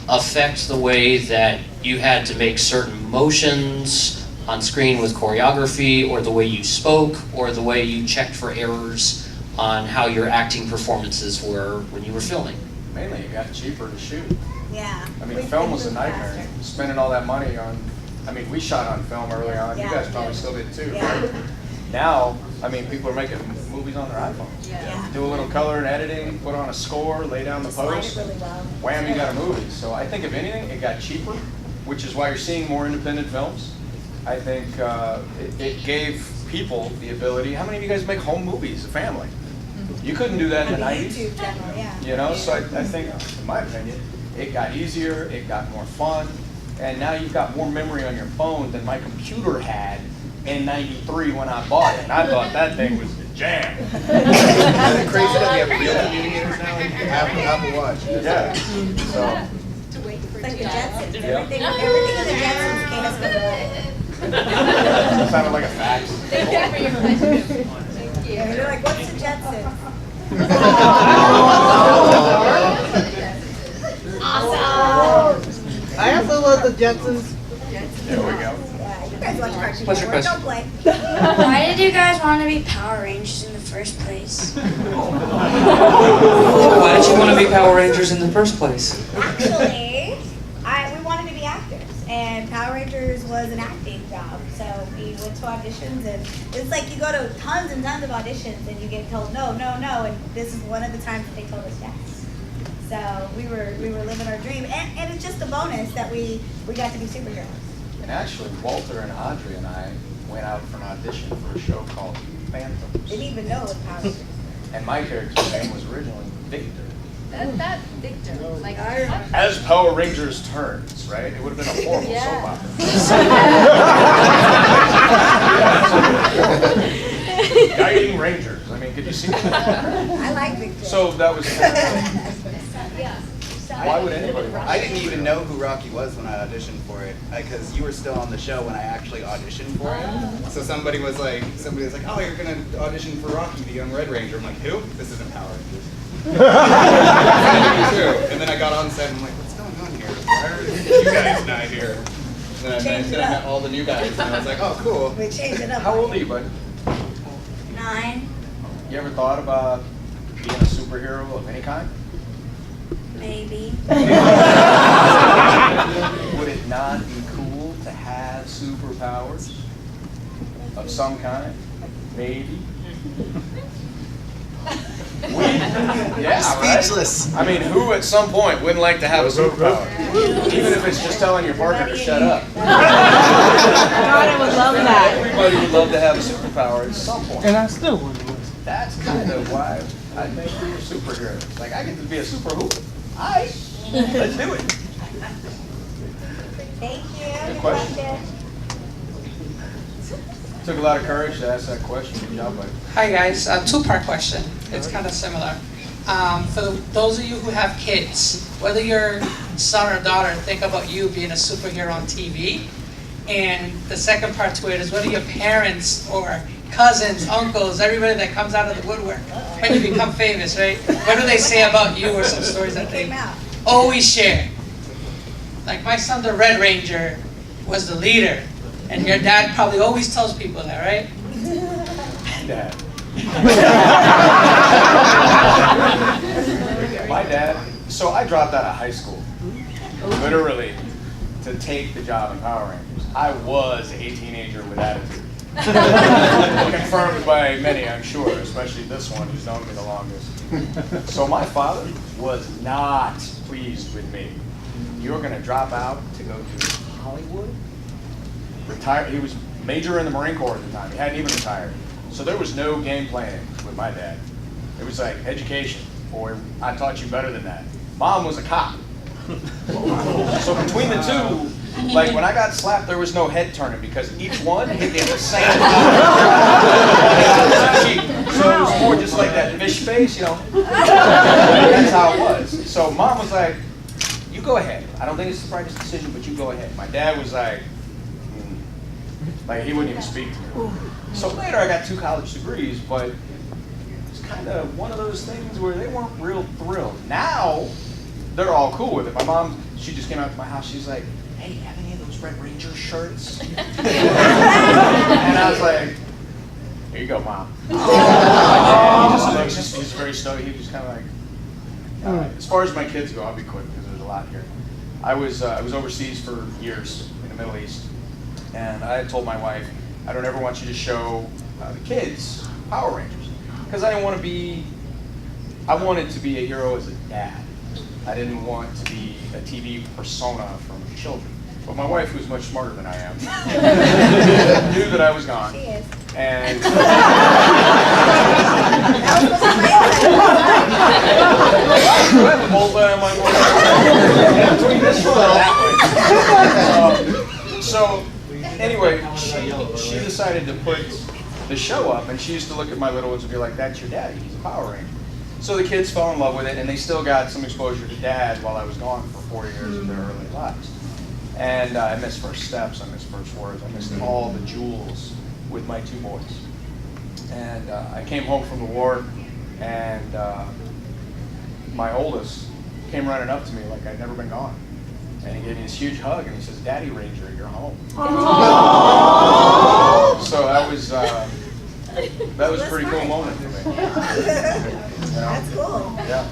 affect the way that you had to make certain motions on screen with choreography, or the way you spoke, or the way you checked for errors on how your acting performances were when you were filming? Mainly it got cheaper to shoot. Yeah. I mean, film was a nightmare. Spending all that money on, I mean, we shot on film early on. You guys probably still did too, right? Now, I mean, people are making movies on their iPhones. Yeah. Do a little color and editing, put on a score, lay down the Slide it post. really well. Wham, you got a movie. So I think if anything, it got cheaper, which is why you're seeing more independent films. I think it gave people the ability. How many of you guys make home movies, a family? You couldn't do that in the 90s. YouTube channel, yeah. You know, so I think, in my opinion, it got easier, it got more fun, and now you've got more memory on your phone than my computer had in '93 when I bought it. And I thought that thing was the jam. Isn't it crazy that we have real communicators now? Apple Watch. Yeah. So. It's like the Jetsons. Yeah. Everything in the Jetsons came as good. That sounded like a fax. Thank you for your question. Thank you. They're like, what's the Jetsons? Awesome. I also love the Jetsons. There we go. You guys watch Cartoon What's your Network. question? Don't play. Why did you guys want to be Power Rangers in the first place? Why did you want to be Power Rangers in the first place? Actually, we wanted to be actors, and Power Rangers was an acting job. So we went to auditions, and it's like you go to tons and tons of auditions, and you get told no, no, no, and this is one of the times that they told us yes. So we were living our dream, and it's just a bonus that we got to be superheroes. And actually, Walter and Audrey and I went out for an audition for a show called Phantoms. Didn't even know it was Power Rangers. And my character's name was originally Victor. That Victor, like As Power Rangers turns, right? It would have been a horrible soap opera. Guiding Rangers. I mean, could you see that? I like Victor. So that was. Yeah. Why would anybody want I didn't even know who Rocky was when I auditioned for it, because you were still on the show when I actually auditioned for it. So somebody was like, oh, you're gonna audition for Rocky, the young Red Ranger. I'm like, who? This isn't Power Rangers. True. And then I got on set and I'm like, what's going on here? Why are you guys not here? And then I met all the new guys and I was like, oh, cool. We changed it up. How old are you, buddy? 9. You ever thought about being a superhero of any kind? Maybe. Would it not be cool to have superpowers of some kind? Maybe. Yeah, Speechless. Right? I mean, who at some point wouldn't like to have a superpower? Even if it's just telling your partner to shut up. God, I would love that. Everybody would love to have a superpower at some point. And I still would. That's kind of why I'd make you a superhero. Like, I get to be a super hooper. Alright, let's do it. Thank you. Good question. Took a lot of courage to ask that question. Good job, buddy. Hi guys, a two-part question. It's kind of similar. For those of you who have kids, whether your son or daughter think about you being a superhero on TV, and the second part to it is whether your parents or cousins, uncles, everybody that comes out of the woodwork, when you become famous, right? What do they say about you or some stories that they always share? Like my son, the Red Ranger, was the leader, and your dad probably always tells people that, right? Dad. My dad, so I dropped out of high school, literally, to take the job in Power Rangers. I was a teenager with attitude. Confirmed by many, I'm sure, especially this one who's known me the longest. So my father was not pleased with me. You're going to drop out to go to Hollywood? Retire. He was major in the Marine Corps at the time. He hadn't even retired. So there was no game planning with my dad. It was like education, or I taught you better than that. Mom was a cop. So between the two, like when I got slapped, there was no head turning because each one hit me at the same time. So it was more just like that fish face, you know. That's how it was. So Mom was like, "You go ahead. I don't think it's the brightest decision, but you go ahead." My dad was like he wouldn't even speak to me. So later I got 2 college degrees, but it's kind of one of those things where they weren't real thrilled. Now they're all cool with it. My mom, she just came out to my house. She's like, "Hey, have any of those Red Ranger shirts?" And I was like, "Here you go, Mom." He's very stoked. He was kind of like, all right. As far as my kids go, I'll be quick because there's a lot here. I was overseas for years in the Middle East, and I had told my wife, I don't ever want you to show the kids Power Rangers because I didn't want to be. I wanted to be a hero as a dad. I didn't want to be a TV persona from children. But my wife, who's much smarter than I am, knew that I was gone. She is. And so anyway, she decided to put the show up, and she used to look at my little ones and be like, "That's your daddy. He's a Power Ranger." So the kids fell in love with it, and they still got some exposure to Dad while I was gone for 4 years of their early lives. And I missed first steps, I missed first words, I missed all the jewels with my 2 boys. And I came home from the war, and my oldest came running up to me like I'd never been gone. And he gave me this huge hug, and he says, "Daddy Ranger, you're home." So that was a pretty cool moment for me. That's cool. Yeah.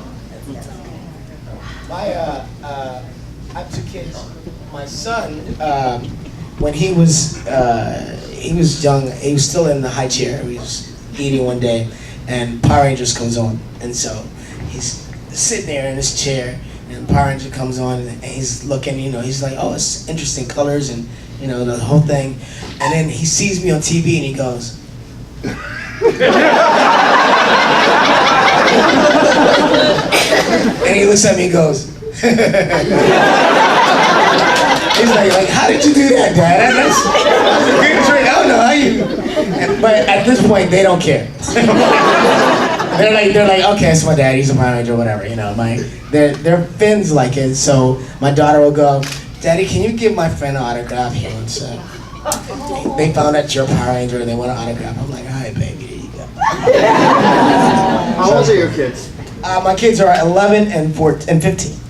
I have 2 kids. My son, when he was young, he was still in the high chair. He was eating one day, and Power Rangers comes on, and so he's sitting there in his chair, and Power Ranger comes on, and he's looking. He's like, "Oh, it's interesting colors," and the whole thing. And then he sees me on TV, and he goes. And he looks at me and goes. He's like, "How did you do that, Dad? That's a good trick. I don't know how you." But at this point, they don't care. they're like, "Okay, it's my dad. He's a Power Ranger, whatever." Their Finns like it. So my daughter will go, "Daddy, can you give my friend an autograph?" So they found out you're a Power Ranger and they want an autograph. I'm like, "All right, baby, here you go." How old are your kids? My kids are 11 and 15.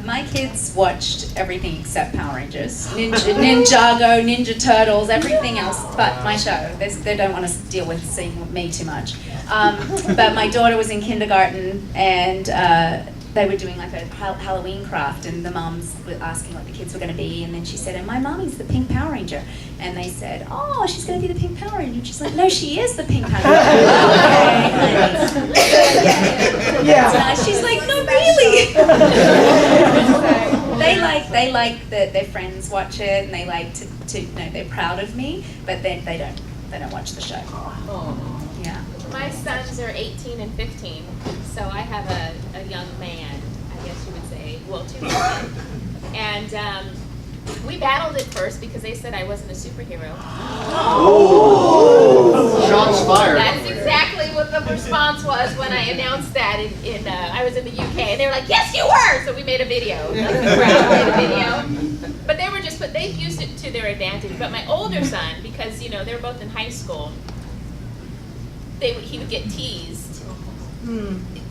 My kids watched everything except Power Rangers, Ninjago, Ninja Turtles, everything else but my show. They don't want to deal with seeing me too much. But my daughter was in kindergarten, and they were doing like a Halloween craft, and the mums were asking what the kids were going to be, and then she said, "And my mommy's the Pink Power Ranger." And they said, "Oh, she's going to be the Pink Power Ranger." And she's like, "No, she is the Pink Power Ranger." Okay, yeah. So she's like, "No, really." So they like that their friends watch it, and they like to they're proud of me, but then they don't watch the show. Yeah. My sons are 18 and 15, so I have a young man, I guess you would say, well, 2 men. And we battled at first because they said I wasn't a superhero. Oh! Shots fired. That's exactly what the response was when I announced that I was in the UK, and they were like, "Yes, you were!" So we made a video. But they've used it to their advantage. But my older son, because they're both in high school, he would get teased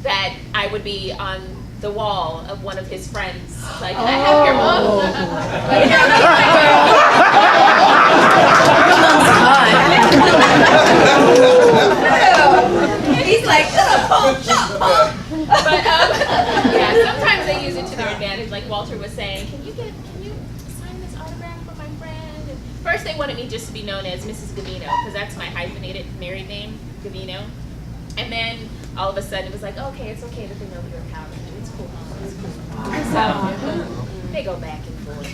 that I would be on the wall of one of his friends. Like, "I have your mom." He's like, "Pump, pump." But yeah, sometimes they use it to their advantage. Like Walter was saying, can you sign this autograph for my friend? And first they wanted me just to be known as Mrs. Gavino, because that's my hyphenated married name, Gavino. And then all of a sudden it was like, "Okay, it's okay that they know you're a Power Ranger. It's cool. It's cool." So they go back and forth.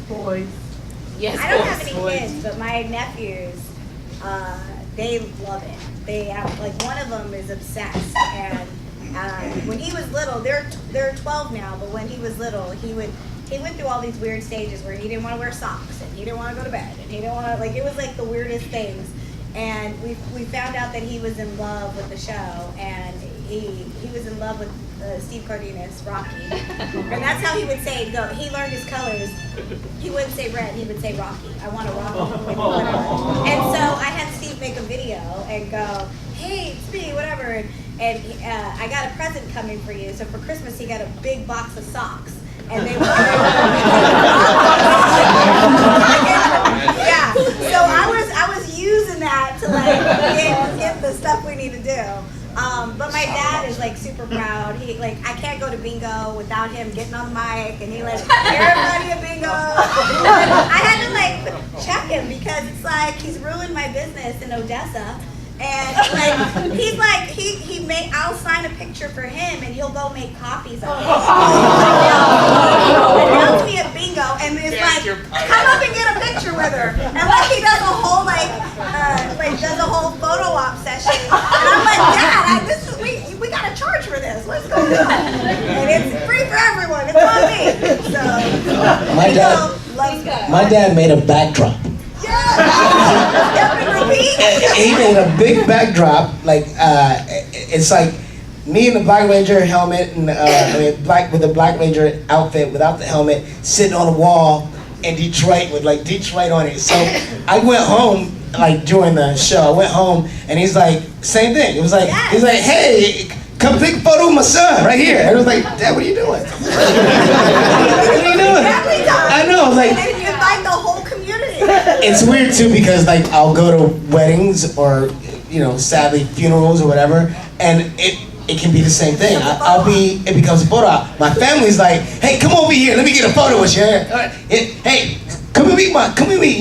Boys. Yes, I don't have any kids, but my nephews, they love it. They have, like, one of them is obsessed, and when he was little, they're 12 now, but when he was little, he went through all these weird stages where he didn't want to wear socks, and he didn't want to go to bed, and he didn't want to, like, it was like the weirdest things. And we found out that he was in love with the show, and he was in love with Steve Cardenas, Rocky. And that's how he would say it. He learned his colors. He wouldn't say red, he would say Rocky. "I want a Rocky," whatever. And so I had Steve make a video and go, "Hey, it's me, whatever." And I got a present coming for you. So for Christmas, he got a big box of socks. And they were yeah. So I was using that to like get the stuff we need to do. But my dad is like super proud. I can't go to bingo without him getting on the mic, and he like, "Everybody at bingo." I had to like check him because it's like he's ruined my business in Odessa. And like I'll sign a picture for him and he'll go make copies of it. And tells me at bingo and it's like, come up and get a picture with her. And like he does a whole does a whole photo op session. And I'm like, Dad, we gotta charge for this. Let's go do it. And it's free for everyone. It's on me. So my dad made a backdrop. He made a big backdrop, like it's like me in the Black Ranger helmet and with the Black Ranger outfit without the helmet, sitting on a wall in Detroit with like Detroit on it. So I went home like during the show. I went home and he's like, same thing. It was like he's like, hey, come take a photo of my son right here. And I was like, Dad, what are you doing? What are you doing? I know, like. And you invite the whole community. It's weird too because like I'll go to weddings or sadly funerals or whatever, and it can be the same thing. It becomes a photo op. My family's like, hey, come over here, let me get a photo with you. Hey, come and meet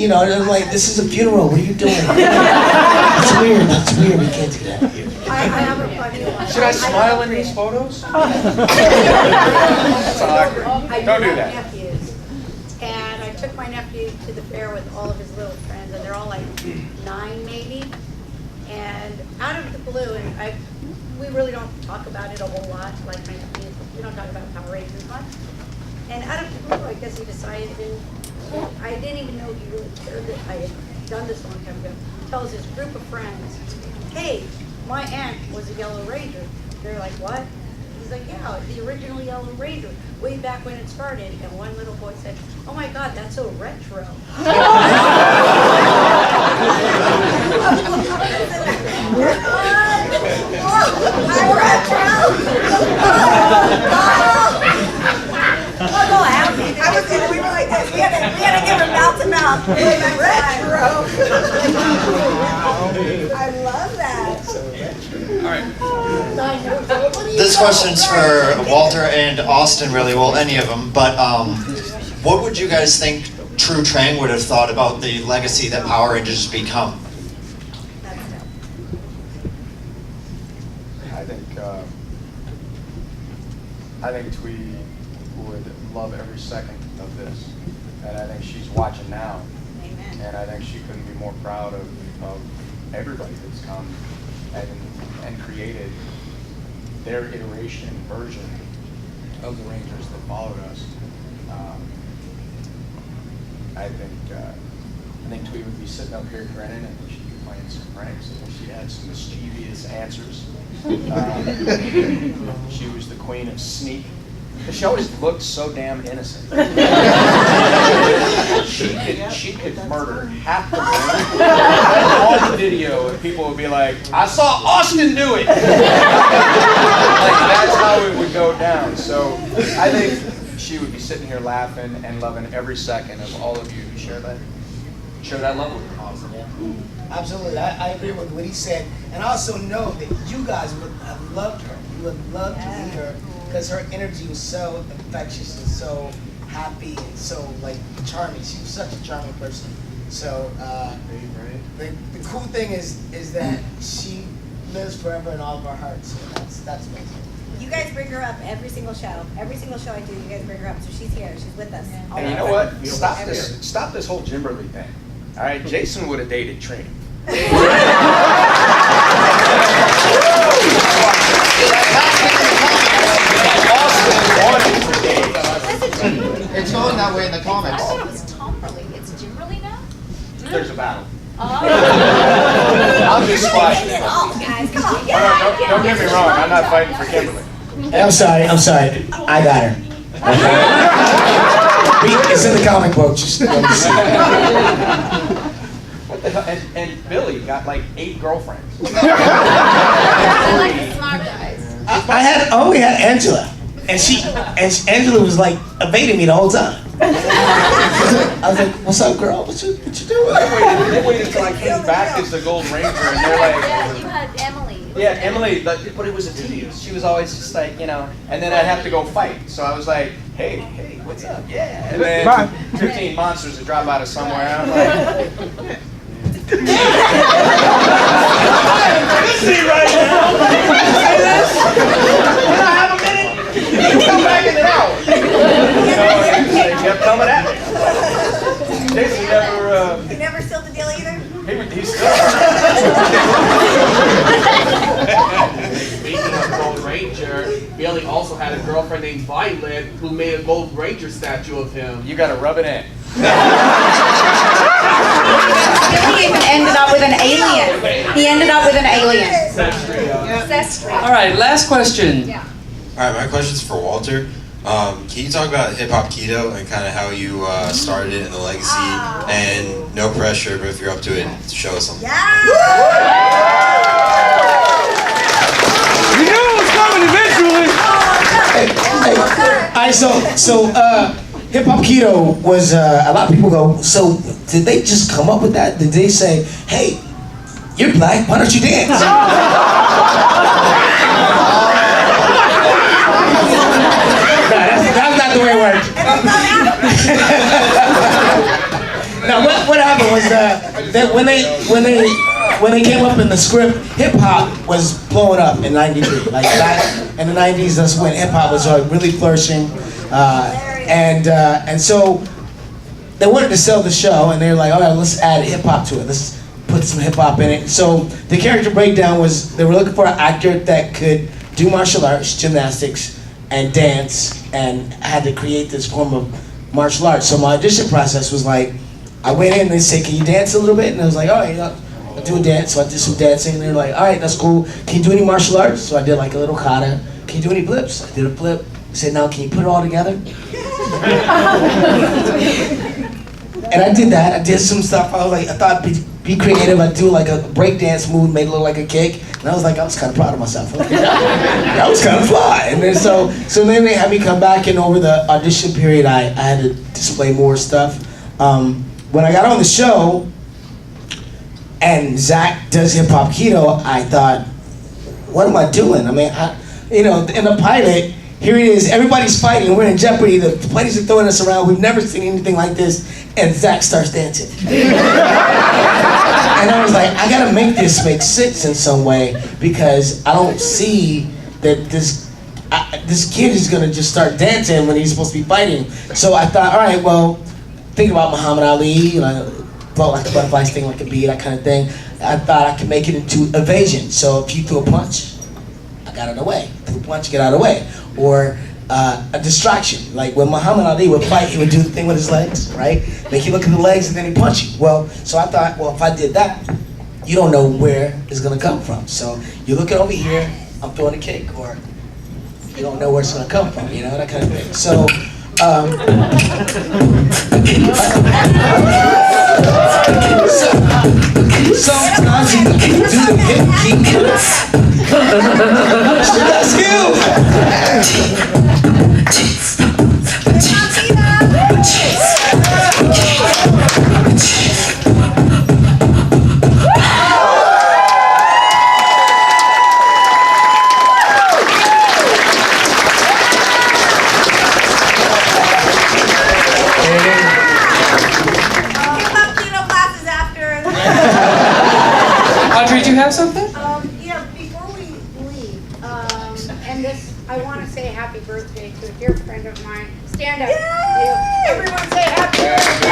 and I'm like, this is a funeral. What are you doing? That's weird. That's weird. We can't do that here. I have a funny one. Should I smile in these photos? That's awkward. Don't do that. And I took my nephew to the fair with all of his little friends, and they're all like 9 maybe. And out of the blue, and we really don't talk about it a whole lot, like my nephew, we don't talk about Power Rangers much. And out of the blue, I guess he decided I didn't even know he really cared that I had done this a long time ago, tells his group of friends, hey, my aunt was a Yellow Ranger. They're like, what? He's like, yeah, the original Yellow Ranger, way back when it started. And one little boy said, oh my God, that's so retro. We were like this. We had to give him mouth to mouth. Retro. I love that. All right. This question's for Walter and Austin, really. Well, any of them. But what would you guys think True Trang would have thought about the legacy that Power Rangers has become? I think Twee would love every second of this, and I think she's watching now. Amen. And I think she couldn't be more proud of everybody that's come and created their iteration and version of the Rangers that followed us. I think Twee would be sitting up here grinning, and she'd be playing some pranks, and she had some mischievous answers. She was the queen of sneak. She always looked so damn innocent. she could murder half the room on the video, and people would be like, I saw Austin do it! Like, that's how it would go down. So I think she would be sitting here laughing and loving every second of all of you who share that love with her. Absolutely, I agree with what he said, and I also know that you guys would have loved her. You would love to meet her because her energy was so infectious and so happy and so like charming. She was such a charming person. So the cool thing is that she lives forever in all of our hearts. And that's amazing. You guys bring her up every single show. Every single show I do, you guys bring her up. So she's here. She's with us. And you know what? Stop this whole Gimberly thing. All right, Jason would have dated Trini. It's going that way in the comments. Oh, it was Tomberly. It's Gimberly now? There's a battle. Oh. I'm just squashing it. Guys, come on. Don't get me wrong. I'm not fighting for Kimberly. I'm sorry. I got her. It's in the comic book. Just let me see. What the hell? And Billy got like 8 girlfriends. I like the smart guys. I only had Angela, and Angela was like evading me the whole time. I was like, "What's up, girl? What you doing?" They waited until I came back as the Gold Ranger, and they're like, Yeah, you had Emily. "Yeah, Emily," but it was a tease. She was always just like, and then I'd have to go fight. So I was like, "Hey." hey, what's up? Yeah. And then 15 monsters that drop out of somewhere. And I'm like, see right now. Can I have a minute? Come back in an hour. They kept coming at me. Jason never. You never sealed the deal either? He's still. Speaking of Gold Ranger, Billy also had a girlfriend named Violet who made a Gold Ranger statue of him. You gotta rub it in. Billy even ended up with an alien. He ended up with an alien. All right, last question. All right, my question's for Walter. Can you talk about hip hop keto and kind of how you started it and the legacy? And no pressure, but if you're up to it, show us something. You knew it was coming eventually. Alright, so hip hop keto was a lot of people go. So did they just come up with that? Did they say, hey, you're black, why don't you dance? That's not the way it worked. Now, what happened was that when they came up in the script, hip hop was blowing up in '93. Like back in the '90s, that's when hip hop was really flourishing, and so they wanted to sell the show, and they were like, all right, let's add hip hop to it. Let's put some hip hop in it. So the character breakdown was they were looking for an actor that could do martial arts, gymnastics, and dance, and had to create this form of martial arts. So my audition process was like, I went in and they said, can you dance a little bit? And I was like, all right, I'll do a dance. So I did some dancing, and they were like, all right, that's cool. Can you do any martial arts? So I did like a little kata. Can you do any flips? I did a flip. I said, now can you put it all together? And I did that. I did some stuff. I was like, I thought be creative. I'd do like a break dance move, made it look like a kick. And I was like, I was kind of proud of myself. That was kind of fly. And then so then they had me come back, and over the audition period, I had to display more stuff. When I got on the show, and Zach does hip hop keto, I thought, what am I doing? I mean, in the pilot, here it is, everybody's fighting, we're in jeopardy, the police are throwing us around, we've never seen anything like this, and Zach starts dancing. And I was like, I gotta make this make sense in some way, because I don't see that this kid is gonna just start dancing when he's supposed to be fighting. So I thought, all right, well, think about Muhammad Ali, felt like a butterfly sting like a bee, that kind of thing. I thought I could make it into evasion. So if you threw a punch, I got out of the way. Threw a punch, get out of the way. Or a distraction. Like when Muhammad Ali would fight, he would do the thing with his legs, right? Make you look at the legs and then he'd punch you. Well, so I thought, well, if I did that, you don't know where it's gonna come from. So you're looking over here, I'm throwing a kick, or you don't know where it's gonna come from, that kind of thing. So, sometimes you do the hip kick. That's you. Audrey, do you have something? Before we leave, and this, I want to say happy birthday to a dear friend of mine. Stand up. Yeah. Everyone say happy birthday.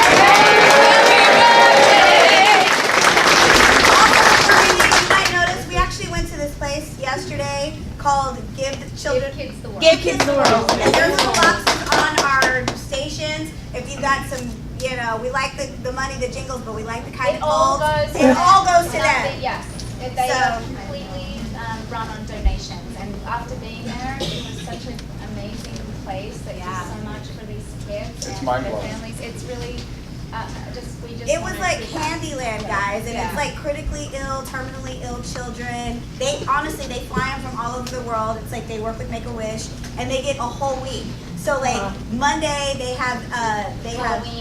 You might notice we actually went to this place yesterday called Give Kids the World. Give Kids the World. And there's little boxes on our stations. If you've got some, we like the money, the jingles, but we like the kind of gold. It all goes to them. Yes. They are completely run on donations. And after being there, it was such an amazing place that does so much for these kids and their families. It's really, it was like Candyland, guys, and it's like critically ill, terminally ill children. They fly them from all over the world. It's like they work with Make-A-Wish, and they get a whole week. So like Monday they have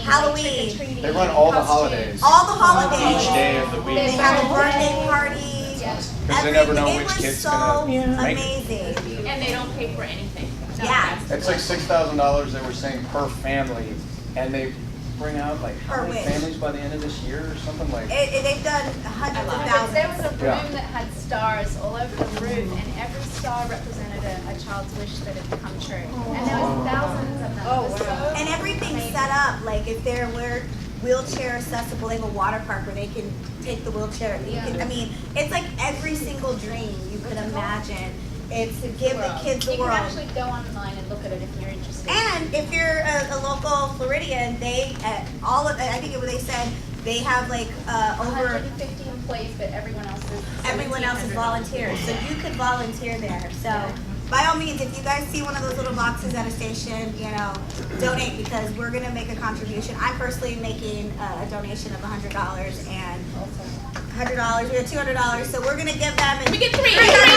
Halloween. They run all the holidays. All the holidays. Each day of the week. They have a birthday party. Because they never know which kid's so gonna make it. amazing. And they don't pay for anything. Yeah. It's like $6,000 they were saying per family, and they bring out like how many families by the end of this year or something like. They've done hundreds of thousands. There was a room that had stars all over the roof, and every star represented a child's wish that had come true. And there was thousands of them. Oh, wow. And everything's set up, like if they're wheelchair accessible, they have a water park where they can take the wheelchair. I mean, it's like every single dream you could imagine. It's to give the kids the world. You can actually go online and look at it if you're interested. And if you're a local Floridian, they I think they said they have like over 150 employees, but everyone else is volunteers. So you could volunteer there. So by all means, if you guys see one of those little boxes at a station, donate, because we're gonna make a contribution. I'm personally making a donation of $100 and $100. We have $200, so we're gonna give them. And we get three. Everybody,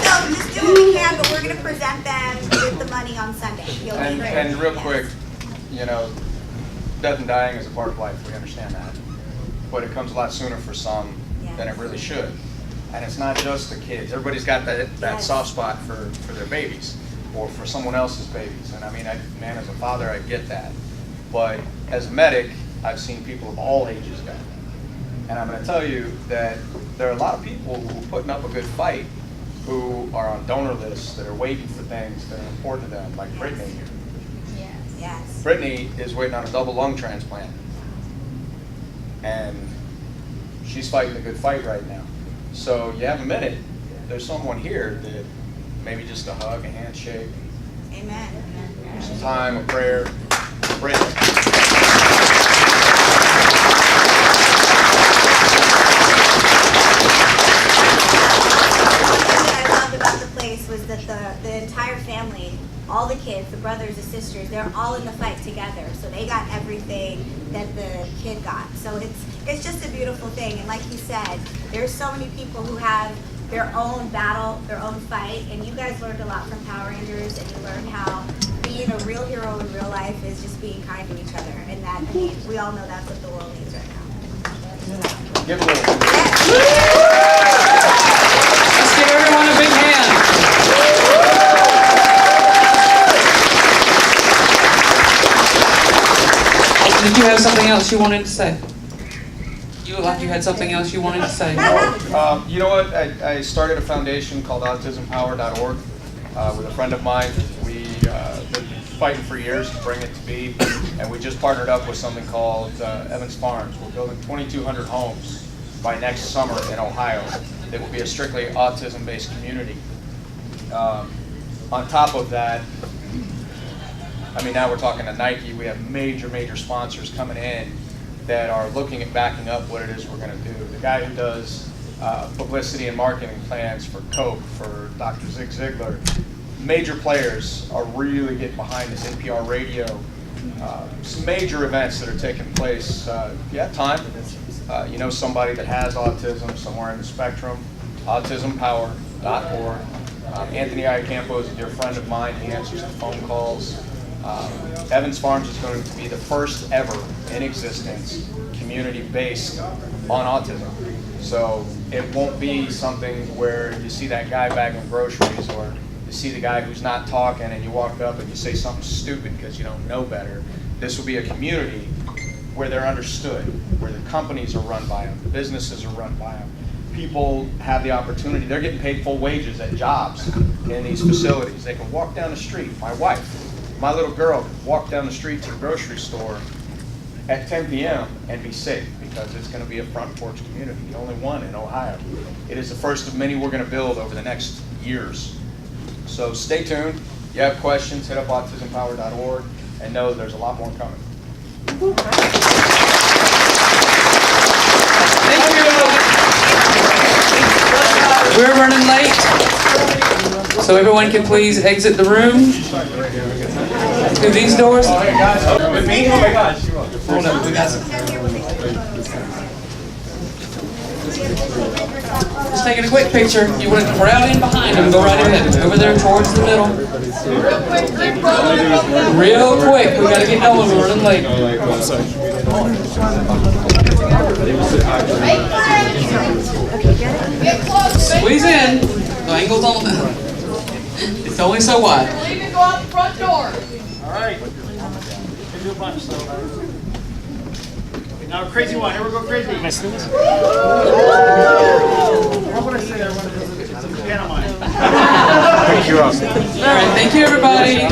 so just do what we can, but we're gonna present them with the money on Sunday. And real quick, death and dying is a part of life. We understand that, but it comes a lot sooner for some than it really should. And it's not just the kids. Everybody's got that soft spot for their babies or for someone else's babies. And I mean, as a father, I get that. But as a medic, I've seen people of all ages go. And I'm going to tell you that there are a lot of people who are putting up a good fight who are on donor lists that are waiting for things that are important to them, like Brittany here. Yes. Brittany is waiting on a double lung transplant. And she's fighting a good fight right now. So you have a minute, there's someone here that maybe just a hug, a handshake. Amen. Some time, a prayer. Brittany. Was that the entire family, all the kids, the brothers, the sisters, they're all in the fight together. So they got everything that the kid got. So it's just a beautiful thing. And like you said, there's so many people who have their own battle, their own fight. And you guys learned a lot from Power Rangers, and you learned how being a real hero in real life is just being kind to each other. And that, I mean, we all know that's what the world needs right now. Give a little. Let's give everyone a big hand. Did you have something else you wanted to say? You looked like you had something else you wanted to say. You know what? I started a foundation called AutismPower.org with a friend of mine. We've been fighting for years to bring it to be, and we just partnered up with something called Evans Farms. We're building 2,200 homes by next summer in Ohio. It will be a strictly autism-based community. On top of that, I mean, now we're talking to Nike. We have major sponsors coming in that are looking at backing up what it is we're going to do. The guy who does publicity and marketing plans for Coke, for Dr. Zig Ziglar, major players are really getting behind this NPR radio. Some major events that are taking place. If you have time, you know somebody that has autism somewhere in the spectrum, autismpower.org. Anthony Iacampo is a dear friend of mine. He answers the phone calls. Evans Farms is going to be the first ever in existence community based on autism. So it won't be something where you see that guy bagging groceries, or you see the guy who's not talking and you walk up and you say something stupid because you don't know better. This will be a community where they're understood, where the companies are run by them, the businesses are run by them. People have the opportunity, they're getting paid full wages at jobs in these facilities. They can walk down the street. My wife, my little girl, can walk down the street to the grocery store at 10 p.m. and be safe, because it's going to be a front porch community, the only one in Ohio. It is the first of many we're going to build over the next years. So stay tuned. If you have questions, hit up autismpower.org, and know there's a lot more coming. Thank you. We're running late, so everyone can please exit the room through these doors. Oh, hey guys, with me? Oh my gosh. Hold on, we got some. Just taking a quick picture. You want to crowd in behind them, go right ahead. Over there towards the middle. Real quick, we got to get going, we're running late. Squeeze in. Triangles all now. It's only so wide. Leave and go out the front door. All right. Let's do a bunch, so. Okay, now crazy one. Here we go, crazy. Am I still this? What would I say there? It's a pantomime. Thank you, Austin. All right, thank you, everybody.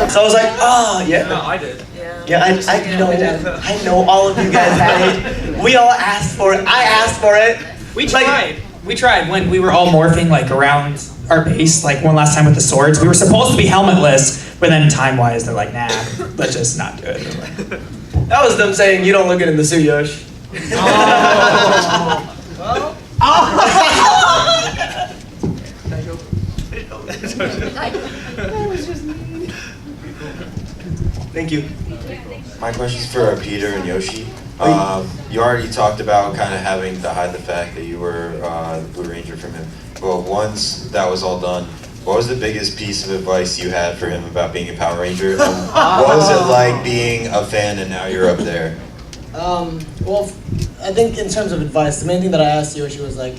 So I was like, oh, yeah. No, I did. Yeah, I know all of you guys had it. We all asked for it. I asked for it. We tried. We tried when we were all morphing like around our base, like one last time with the swords. We were supposed to be helmetless, but then time-wise, they're like, nah, let's just not do it. That was them saying, you don't look good in the suit, Yosh. Thank you. My question's for Peter and Yoshi. You already talked about kind of having to hide the fact that you were the Blue Ranger from him. But once that was all done, what was the biggest piece of advice you had for him about being a Power Ranger? And what was it like being a fan and now you're up there? Well, I think in terms of advice, the main thing that I asked Yoshi was like,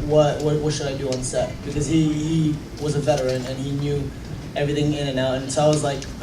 what should I do on set? Because he was a veteran and he knew everything in and out. And so I was like,